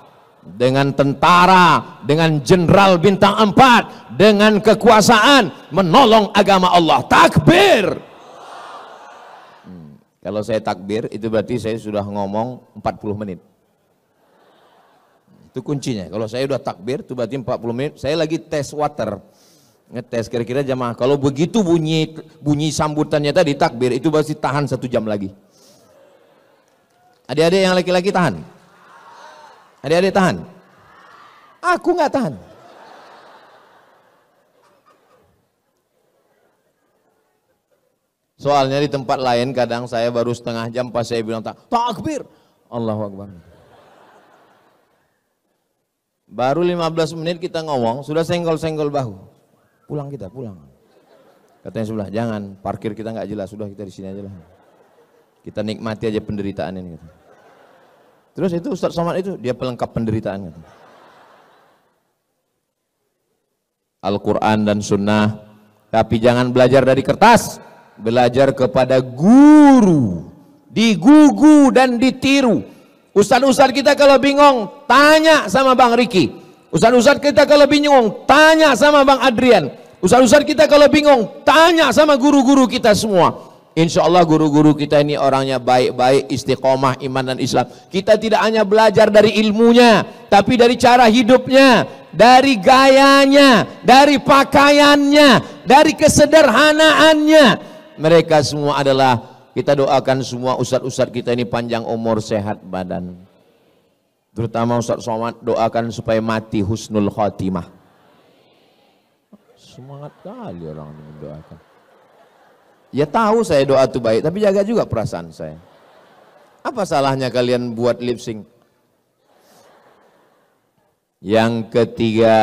Dengan tentara, dengan jenderal bintang 4, dengan kekuasaan, menolong agama Allah. Takbir. Kalau saya takbir, itu berarti saya sudah ngomong 40 menit. Itu kuncinya. Kalau saya udah takbir, itu berarti 40 menit. Saya lagi tes water. Ngetes kira-kira jamaah. Kalau begitu bunyi sambutannya tadi, takbir, itu pasti tahan 1 jam lagi. Adik-adik yang laki-laki tahan? Adik-adik tahan? Aku nggak tahan. Soalnya di tempat lain kadang saya baru setengah jam pas saya bilang takbir. Allahu Akbar. Baru 15 menit kita ngomong, sudah senggol-senggol bahu. Pulang kita, pulang. Katanya sebelah, jangan, parkir kita nggak jelas, sudah kita di sini aja lah. Kita nikmati aja penderitaan ini. Terus itu Ustadz Somad itu, dia pelengkap penderitaan. Al-Quran dan Sunnah, tapi jangan belajar dari kertas, belajar kepada guru, digugu dan ditiru. Ustadz-ustadz kita kalau bingung, tanya sama Bang Riki. Ustadz-ustadz kita kalau bingung, tanya sama Bang Adrian. Ustadz-ustadz kita kalau bingung, tanya sama guru-guru kita semua. Insya Allah guru-guru kita ini orangnya baik-baik, istiqomah, iman dan Islam. Kita tidak hanya belajar dari ilmunya, tapi dari cara hidupnya, dari gayanya, dari pakaiannya, dari kesederhanaannya. Mereka semua adalah, kita doakan semua ustadz-ustadz kita ini panjang umur, sehat badan. Terutama Ustadz Somad, doakan supaya mati husnul khotimah. Semangat kali orang ini mendoakan. Ya tahu saya doa itu baik, tapi jaga juga perasaan saya. Apa salahnya kalian buat lip sync? Yang ketiga,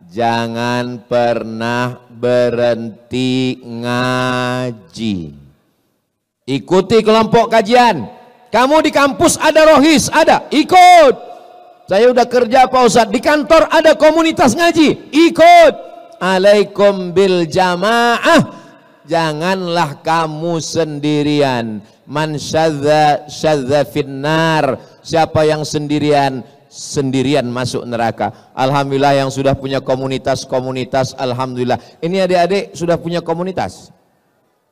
jangan pernah berhenti ngaji. Ikuti kelompok kajian. Kamu di kampus ada rohis, ada, ikut. Saya udah kerja Pak Ustadz, di kantor ada komunitas ngaji, ikut. Alaikum bil jamaah. Janganlah kamu sendirian. Man syadza syadza finnar. Siapa yang sendirian, sendirian masuk neraka. Alhamdulillah yang sudah punya komunitas, alhamdulillah. Ini adik-adik sudah punya komunitas.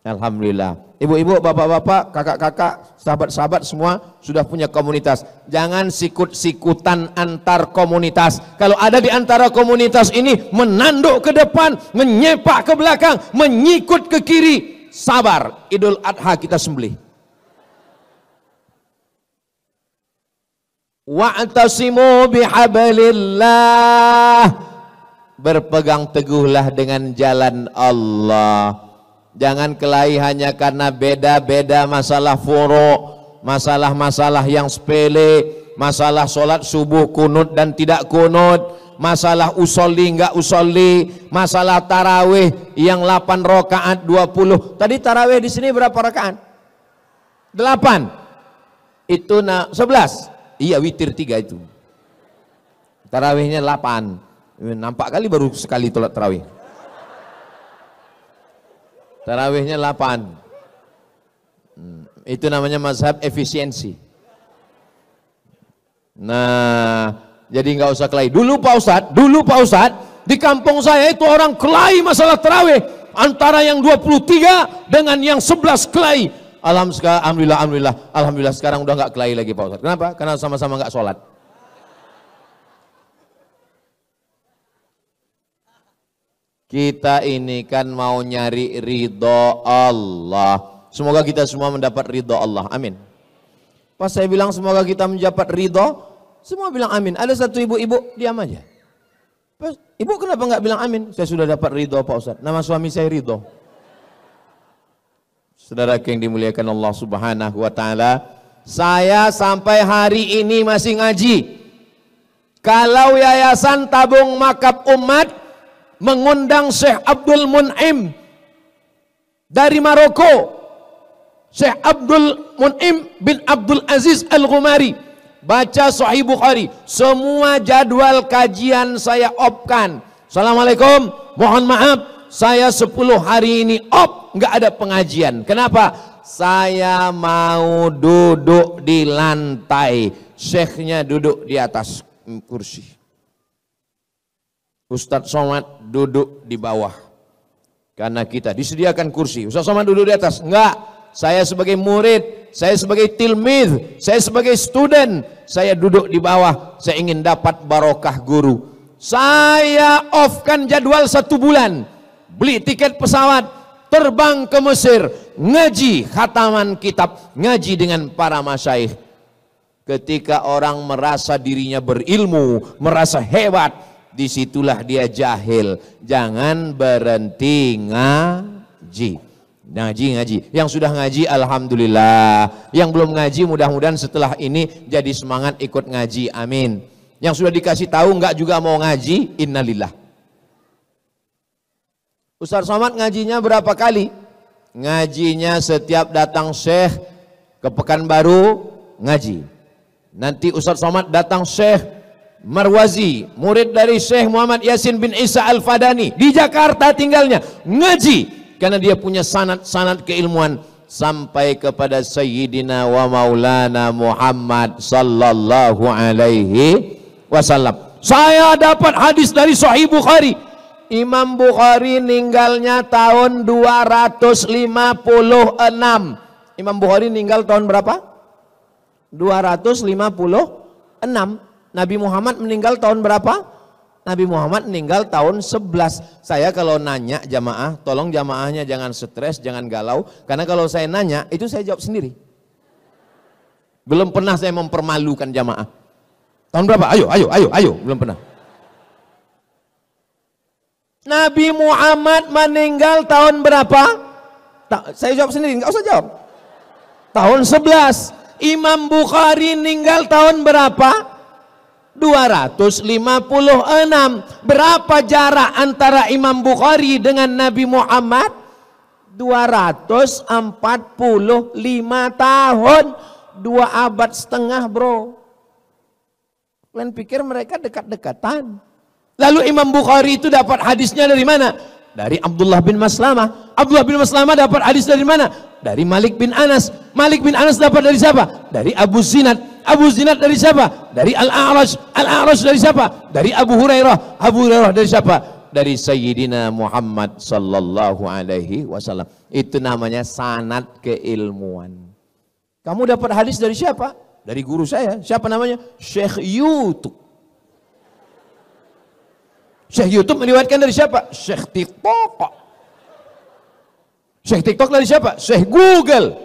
Alhamdulillah. Ibu-ibu, bapak-bapak, kakak-kakak, sahabat-sahabat semua sudah punya komunitas. Jangan sikut-sikutan antar komunitas. Kalau ada di antara komunitas ini menanduk ke depan, menyepak ke belakang, menyikut ke kiri, sabar. Idul Adha kita sembelih. Wa'tasimu bihablillah. Berpegang teguhlah dengan jalan Allah. Jangan kelahi hanya karena beda-beda masalah furu', masalah-masalah yang sepele, masalah sholat subuh kunut dan tidak kunut, masalah usolli enggak usolli, masalah tarawih yang 8 rakaat 20. Tadi tarawih di sini berapa rakaat? 8. Itu 11. Iya, witir 3 itu. Tarawihnya 8. Nampak kali baru sekali sholat tarawih. Tarawihnya 8. Itu namanya mazhab efisiensi. Nah, jadi nggak usah kelahi. Dulu Pak Ustadz, di kampung saya itu orang kelahi masalah tarawih. Antara yang 23 dengan yang 11 kelahi. Alhamdulillah sekarang udah nggak kelahi lagi Pak Ustadz. Kenapa? Karena sama-sama nggak sholat. Kita ini kan mau nyari ridho Allah. Semoga kita semua mendapat ridho Allah. Amin. Pas saya bilang semoga kita mendapat ridho, semua bilang amin. Ada satu ibu-ibu diam aja. Pas, ibu kenapa nggak bilang amin? Saya sudah dapat ridho Pak Ustadz. Nama suami saya Ridho. Saudara yang dimuliakan Allah Subhanahu wa taala, saya sampai hari ini masih ngaji. Kalau Yayasan Tabung Makab Umat mengundang Syekh Abdul Mun'im dari Maroko, Syekh Abdul Mun'im bin Abdul Aziz Al-Ghumari, baca Sahih Bukhari, semua jadwal kajian saya opkan. Assalamualaikum, mohon maaf saya 10 hari ini nggak ada pengajian. Kenapa? Saya mau duduk di lantai, syekhnya duduk di atas kursi, Ustadz Somad duduk di bawah. Karena kita disediakan kursi, Ustadz Somad duduk di atas. Enggak, saya sebagai murid, saya sebagai tilmid, saya sebagai student, saya duduk di bawah. Saya ingin dapat barokah guru. Saya offkan jadwal 1 bulan, beli tiket pesawat, terbang ke Mesir, ngaji khataman kitab, ngaji dengan para masyaikh. Ketika orang merasa dirinya berilmu, merasa hebat, disitulah dia jahil. Jangan berhenti ngaji. Ngaji. Yang sudah ngaji alhamdulillah. Yang belum ngaji mudah-mudahan setelah ini jadi semangat ikut ngaji. Amin. Yang sudah dikasih tahu enggak juga mau ngaji, innalillah. Ustaz Somad ngajinya berapa kali? Ngajinya setiap datang Syekh ke Pekanbaru ngaji. Nanti Ustaz Somad datang Syekh Marwazi, murid dari Syekh Muhammad Yasin bin Isa Al-Fadani, di Jakarta tinggalnya, ngaji. karena dia punya sanad-sanad keilmuan sampai kepada Sayyidina wa Maulana Muhammad sallallahu alaihi wasallam. Saya dapat hadis dari Sahih Bukhari. Imam Bukhari meninggalnya tahun 256. Imam Bukhari meninggal tahun berapa? 256. Nabi Muhammad meninggal tahun berapa? Nabi Muhammad meninggal tahun 11. Saya kalau nanya jamaah, tolong jamaahnya jangan stres, jangan galau. Karena kalau saya nanya, itu saya jawab sendiri. Belum pernah saya mempermalukan jamaah. Tahun berapa? Ayo. Belum pernah. Nabi Muhammad meninggal tahun berapa? Saya jawab sendiri, nggak usah jawab. Tahun 11. Imam Bukhari meninggal tahun berapa? 256. Berapa jarak antara Imam Bukhari dengan Nabi Muhammad? 245 tahun. 2 abad setengah, bro. Kalian pikir mereka dekat-dekatan? Lalu Imam Bukhari itu dapat hadisnya dari mana? Dari Abdullah bin Maslamah. Abdullah bin Maslamah dapat hadis dari mana? Dari Malik bin Anas. Malik bin Anas dapat dari siapa? Dari Abu Zinad. Abu Zinad dari siapa? Dari Al-A'raj. Al-A'raj dari siapa? Dari Abu Hurairah. Abu Hurairah dari siapa? Dari Sayyidina Muhammad sallallahu alaihi wasallam. Itu namanya sanad keilmuan. Kamu dapat hadis dari siapa? Dari guru saya. Siapa namanya? Syekh YouTube. Syekh YouTube meriwayatkan dari siapa? Syekh TikTok. Syekh TikTok dari siapa? Syekh Google.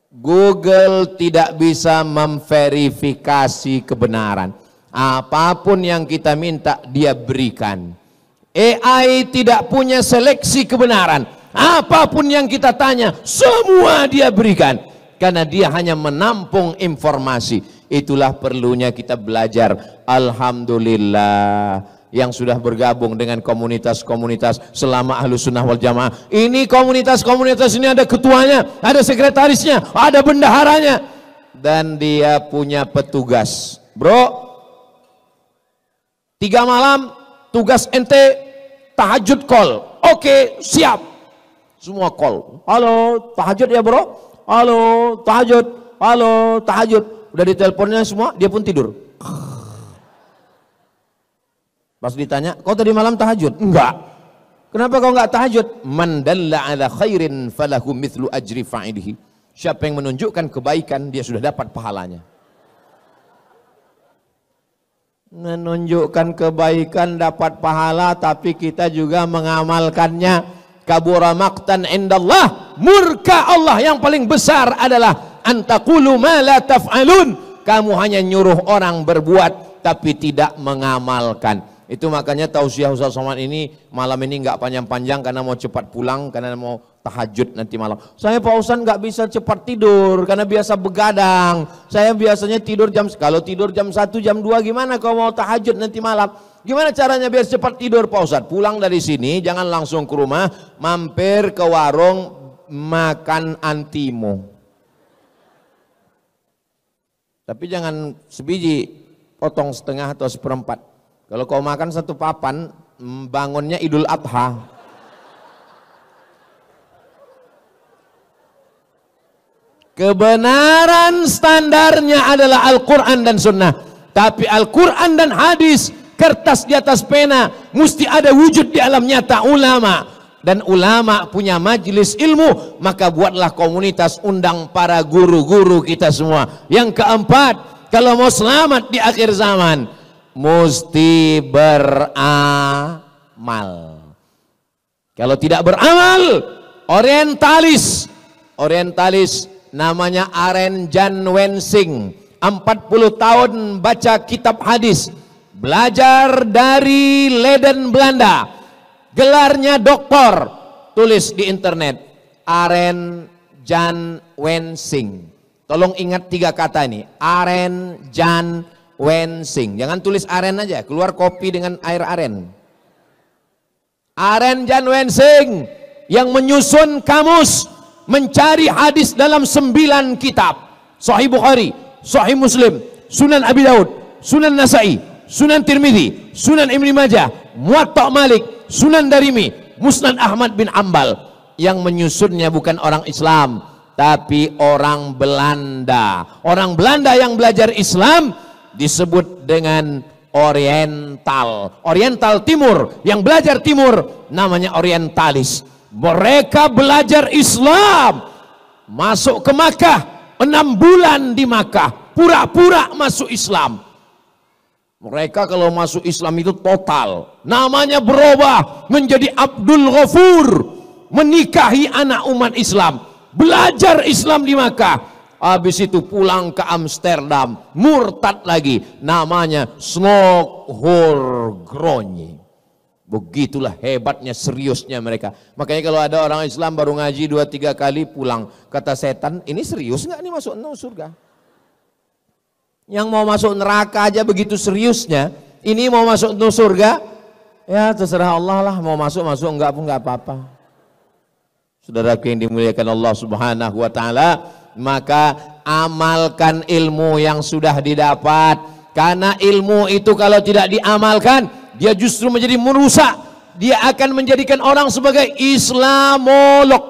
Google tidak bisa memverifikasi kebenaran. Apapun yang kita minta dia berikan. AI tidak punya seleksi kebenaran. Apapun yang kita tanya semua dia berikan. Karena dia hanya menampung informasi. Itulah perlunya kita belajar. Alhamdulillah yang sudah bergabung dengan komunitas-komunitas selama Ahlus Sunnah wal Jamaah. Ini komunitas-komunitas ini ada ketuanya, ada sekretarisnya, ada bendaharanya, dan dia punya petugas. Bro, 3 malam tugas ente tahajud call. Oke, siap. Semua call. Halo, tahajud ya bro. Halo, tahajud. Halo, tahajud. Udah diteleponnya semua, dia pun tidur. Pas ditanya, kau tadi malam tahajud? Enggak. Kenapa kau enggak tahajud? Man dalla ala khairin falahu mithlu ajri fa'ilihi. Siapa yang menunjukkan kebaikan, dia sudah dapat pahalanya. Menunjukkan kebaikan dapat pahala, tapi kita juga mengamalkannya. Kabura maqtan indallah. Murka Allah yang paling besar adalah antaqulu ma la taf'alun. Kamu hanya nyuruh orang berbuat tapi tidak mengamalkan. Itu makanya tausiah Ustaz Somad ini malam ini nggak panjang-panjang karena mau cepat pulang, karena mau tahajud nanti malam. Saya Pak Ustaz nggak bisa cepat tidur karena biasa begadang. Saya biasanya tidur kalau tidur jam 1 jam 2 gimana kalau mau tahajud nanti malam? Gimana caranya biar cepat tidur Pak Ustaz? Pulang dari sini jangan langsung ke rumah, mampir ke warung makan antimo. Tapi jangan sebiji, potong setengah atau seperempat. Kalau kau makan 1 papan, bangunnya Idul Adha. Kebenaran standarnya adalah Al-Quran dan Sunnah. Tapi Al-Quran dan hadis, kertas di atas pena, mesti ada wujud di alam nyata ulama. Dan ulama punya majelis ilmu, maka buatlah komunitas, undang para guru-guru kita semua. Yang keempat, kalau mau selamat di akhir zaman, mesti beramal. Kalau tidak beramal, orientalis namanya Aren Jan Wensing, 40 tahun baca kitab hadis, belajar dari Leiden Belanda, gelarnya doktor, tulis di internet Aren Jan Wensing. Tolong ingat 3 kata ini, Aren Jan Wensing. Jangan tulis aren aja, keluar kopi dengan air aren. Aren Jan Wensing yang menyusun kamus mencari hadis dalam 9 kitab. Sahih Bukhari, Sahih Muslim, Sunan Abi Daud, Sunan Nasai, Sunan Tirmidzi, Sunan Ibnu Majah, Muwatta Malik, Sunan Darimi, Musnad Ahmad bin Ambal. Yang menyusunnya bukan orang Islam, tapi orang Belanda. Orang Belanda yang belajar Islam disebut dengan Oriental. Oriental Timur, yang belajar Timur namanya Orientalis. Mereka belajar Islam, masuk ke Makkah, 6 bulan di Makkah, pura-pura masuk Islam. Mereka kalau masuk Islam itu total, namanya berubah menjadi Abdul Ghafur, menikahi anak umat Islam, belajar Islam di Makkah. Habis itu pulang ke Amsterdam, murtad lagi, namanya Snokhorgronje. Begitulah hebatnya, seriusnya mereka. Makanya kalau ada orang Islam baru ngaji 2-3 kali pulang, kata setan, ini serius nggak nih masuk surga? Yang mau masuk neraka aja begitu seriusnya, ini mau masuk surga, ya terserah Allah lah, mau masuk enggak pun enggak apa-apa. Saudaraku yang dimuliakan Allah Subhanahu wa taala, maka amalkan ilmu yang sudah didapat, karena ilmu itu kalau tidak diamalkan dia justru menjadi merusak. Dia akan menjadikan orang sebagai Islamolog,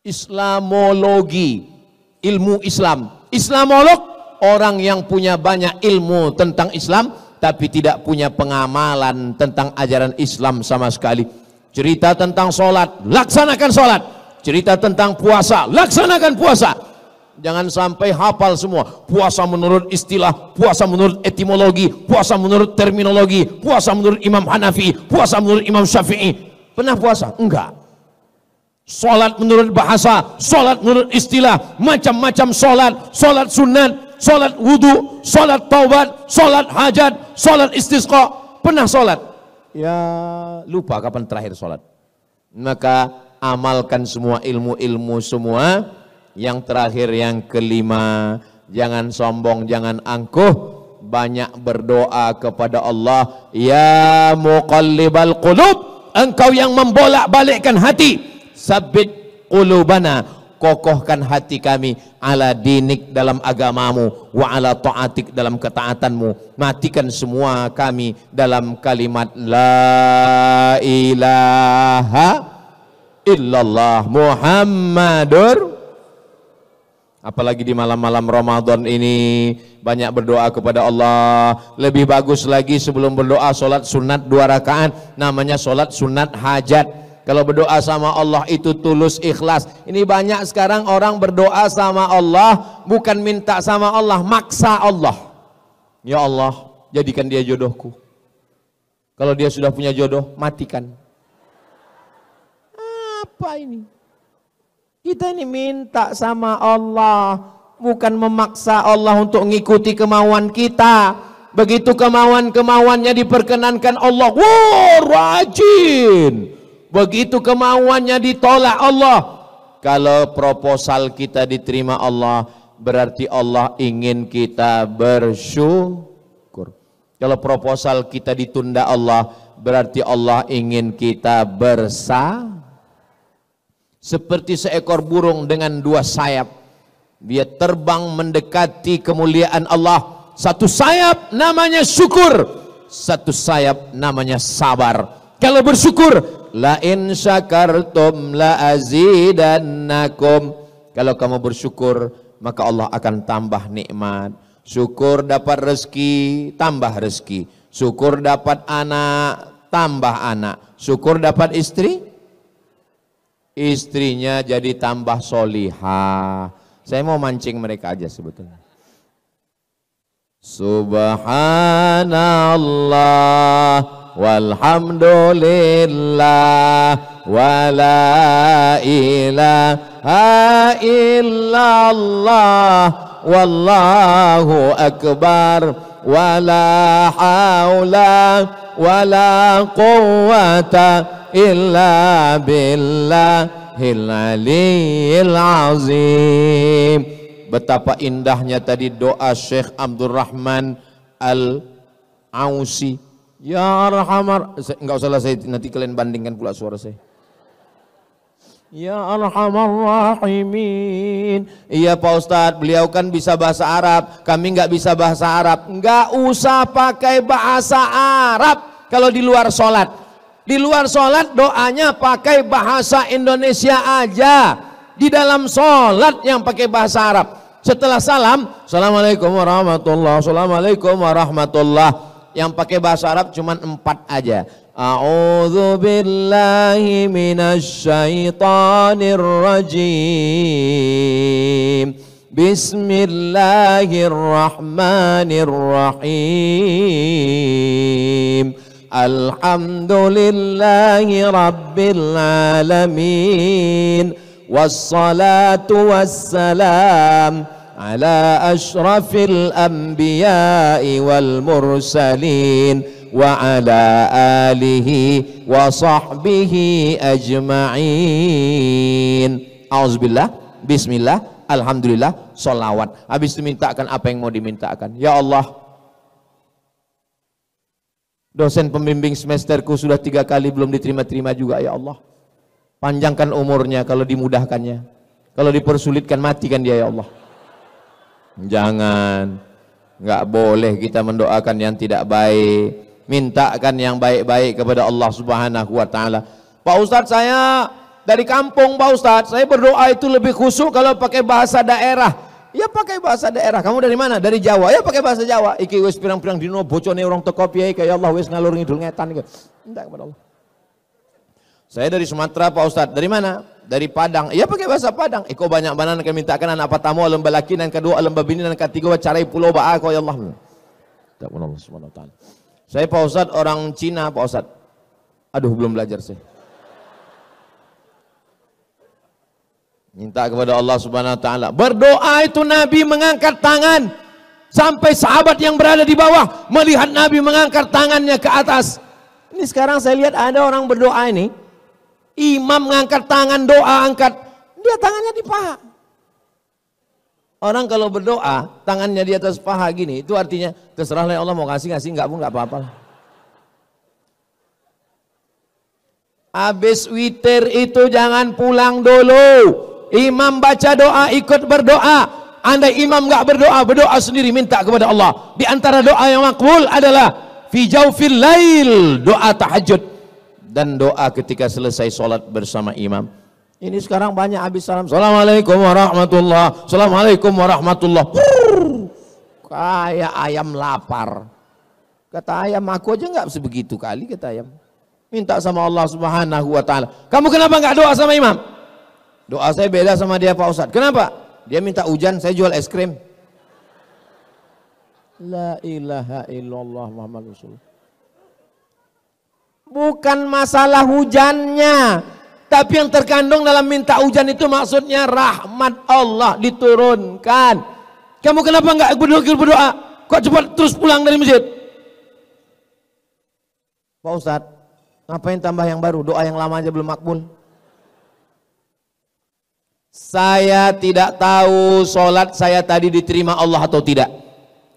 Islamologi, ilmu Islam. Islamolog, orang yang punya banyak ilmu tentang Islam tapi tidak punya pengamalan tentang ajaran Islam sama sekali. Cerita tentang sholat, laksanakan sholat. Cerita tentang puasa, laksanakan puasa. Jangan sampai hafal semua. Puasa menurut istilah, puasa menurut etimologi, puasa menurut terminologi, puasa menurut Imam Hanafi, puasa menurut Imam Syafi'i. Pernah puasa? Enggak. Sholat menurut bahasa, sholat menurut istilah, macam-macam sholat, sholat sunat, sholat wudhu, sholat taubat, sholat hajat, sholat istisqa. Pernah sholat? Ya lupa kapan terakhir sholat. Maka amalkan semua ilmu-ilmu semua. Yang terakhir, yang kelima, jangan sombong, jangan angkuh, banyak berdoa kepada Allah. Ya muqallibal qulub, engkau yang membolak-balikkan hati, sabbit qulubana, kokohkan hati kami, ala dinik dalam agamamu, wa ala ta'atik dalam ketaatanmu. Matikan semua kami dalam kalimat la ilaha illallah Muhammadur. Apalagi di malam-malam Ramadan ini banyak berdoa kepada Allah. Lebih bagus lagi sebelum berdoa sholat sunat 2 rakaat, namanya sholat sunat hajat. Kalau berdoa sama Allah itu tulus ikhlas. Ini banyak sekarang orang berdoa sama Allah bukan minta sama Allah, maksa Allah. Ya Allah, jadikan dia jodohku. Kalau dia sudah punya jodoh, matikan. Apa ini? Kita ini minta sama Allah, bukan memaksa Allah untuk mengikuti kemauan kita. Begitu kemauan-kemauannya diperkenankan Allah, wow, rajin. Begitu kemauannya ditolak Allah. Kalau proposal kita diterima Allah, berarti Allah ingin kita bersyukur. Kalau proposal kita ditunda Allah, berarti Allah ingin kita bersabar. Seperti seekor burung dengan 2 sayap, dia terbang mendekati kemuliaan Allah. Satu sayap namanya syukur, satu sayap namanya sabar. Kalau bersyukur, la in syakartum la azidannakum. Kalau kamu bersyukur, maka Allah akan tambah nikmat. Syukur dapat rezeki, tambah rezeki. Syukur dapat anak, tambah anak. Syukur dapat istri, istrinya jadi tambah solihah. Saya mau mancing mereka aja sebetulnya. Subhanallah walhamdulillah wala ilaha illallah wallahu akbar wala haula wala quwwata illa billahil aliyil azim. Betapa indahnya tadi doa Syekh Abdurrahman Al-Ausi. Ya Arhamar, enggak usah lah, saya nanti kalian bandingkan pula suara saya. Ya Arhamar Rahimin. Iya Pak Ustadz, beliau kan bisa bahasa Arab, kami enggak bisa bahasa Arab. Enggak usah pakai bahasa Arab. kalau di luar sholat? Di luar sholat doanya pakai bahasa Indonesia aja. Di dalam sholat yang pakai bahasa Arab. Setelah salam, Assalamualaikum warahmatullah, Assalamualaikum warahmatullah. Yang pakai bahasa Arab cuma 4 aja. A'udzu billahi minasyaitonir rajim. Bismillahirrahmanirrahim. Alhamdulillahi rabbil alamin. Wassalatu wassalam ala ashrafil anbiya'i wal mursalin wa ala alihi wa sahbihi ajma'in. Auzubillah, bismillah, alhamdulillah, sholawat. Habis itu mintakan apa yang mau dimintakan. Ya Allah, dosen pembimbing semesterku sudah 3 kali belum diterima-terima juga, ya Allah. Panjangkan umurnya kalau dimudahkannya. Kalau dipersulitkan matikan dia, ya Allah. Jangan, nggak boleh kita mendoakan yang tidak baik. Mintakan yang baik-baik kepada Allah Subhanahu wa taala. Pak Ustadz, saya dari kampung, Pak Ustadz. Saya berdoa itu lebih khusyuk kalau pakai bahasa daerah. Ya pakai bahasa daerah. Kamu dari mana? Dari Jawa. Ya pakai bahasa Jawa. Iki wis pirang-pirang dino bocone orang teko piye kayak Allah wis ngalur ngidul ngetan gitu. Minta kepada Allah. Saya dari Sumatera, Pak Ustadz. Dari mana? Dari Padang. Ya pakai bahasa Padang. Iko banyak banan kami mintakan anak pertama alam balaki dan kedua alam babini dan ketiga carai pulau ba'a kau ya Allah. Tak pun Allah Subhanahu wa taala. Saya Pak Ustadz orang Cina, Pak Ustadz. Aduh belum belajar saya. Minta kepada Allah Subhanahu wa taala. Berdoa itu Nabi mengangkat tangan sampai sahabat yang berada di bawah melihat Nabi mengangkat tangannya ke atas. Ini sekarang saya lihat ada orang berdoa ini. Imam mengangkat tangan doa angkat, dia tangannya di paha. Orang kalau berdoa tangannya di atas paha gini, itu artinya terserahlah Allah mau kasih enggak pun enggak apa-apa. Habis witir itu jangan pulang dulu. Imam baca doa ikut berdoa. Andai imam enggak berdoa, berdoa sendiri minta kepada Allah. Di antara doa yang makbul adalah fi jaufil lail, doa tahajud. Dan doa ketika selesai sholat bersama imam. Ini sekarang banyak habis salam, Assalamualaikum warahmatullah, Assalamualaikum warahmatullah. Kayak ayam lapar. Kata ayam, aku aja nggak sebegitu kali, kata ayam. Minta sama Allah Subhanahu wa taala. Kamu kenapa nggak doa sama imam? Doa saya beda sama dia Pak Ustadz. Kenapa? Dia minta hujan, saya jual es krim. La ilaha illallah Muhammad Rasulullah. Bukan masalah hujannya, tapi yang terkandung dalam minta hujan itu maksudnya rahmat Allah diturunkan. Kamu kenapa enggak berdoa? Kok cepat terus pulang dari masjid? Pak Ustadz, ngapain tambah yang baru? Doa yang lama aja belum makbul. Saya tidak tahu sholat saya tadi diterima Allah atau tidak.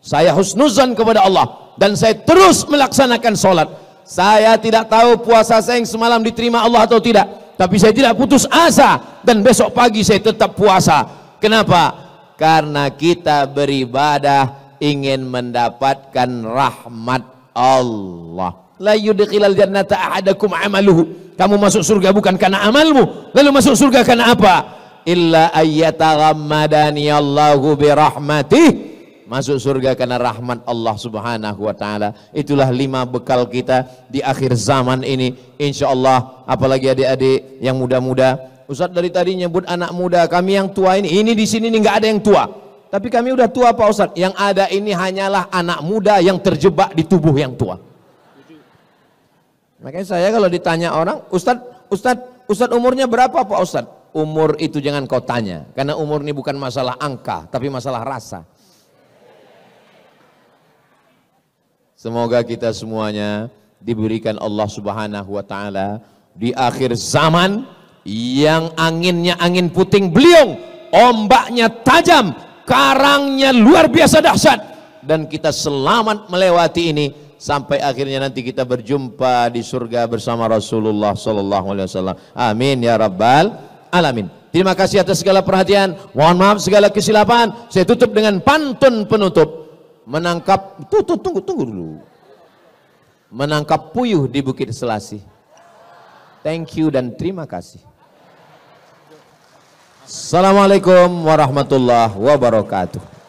Saya husnuzan kepada Allah dan saya terus melaksanakan sholat. Saya tidak tahu puasa saya yang semalam diterima Allah atau tidak, tapi saya tidak putus asa dan besok pagi saya tetap puasa. Kenapa? Karena kita beribadah ingin mendapatkan rahmat Allah. La yudkhilal jannata ahadakum amaluhu. Kamu masuk surga bukan karena amalmu. Lalu masuk surga karena apa? Illa ayyataghammadani Allahu birahmatih. Masuk surga karena rahmat Allah Subhanahu wa taala. Itulah 5 bekal kita di akhir zaman ini. Insya Allah, apalagi adik-adik yang muda-muda. Ustadz dari tadi nyebut anak muda, kami yang tua ini di sini nggak ada yang tua. Tapi kami udah tua Pak Ustadz. Yang ada ini hanyalah anak muda yang terjebak di tubuh yang tua. Makanya saya kalau ditanya orang, Ustadz umurnya berapa Pak Ustadz? Umur itu jangan kau tanya, karena umur ini bukan masalah angka, tapi masalah rasa. Semoga kita semuanya diberikan Allah Subhanahu wa taala di akhir zaman yang anginnya angin puting beliung, ombaknya tajam, karangnya luar biasa dahsyat, dan kita selamat melewati ini sampai akhirnya nanti kita berjumpa di surga bersama Rasulullah sallallahu alaihi wasallam. Amin ya rabbal alamin. Terima kasih atas segala perhatian. Mohon maaf segala kesilapan. Saya tutup dengan pantun penutup. Menangkap tunggu dulu. menangkap puyuh di Bukit Selasih. Thank you dan terima kasih. Assalamualaikum warahmatullahi wabarakatuh.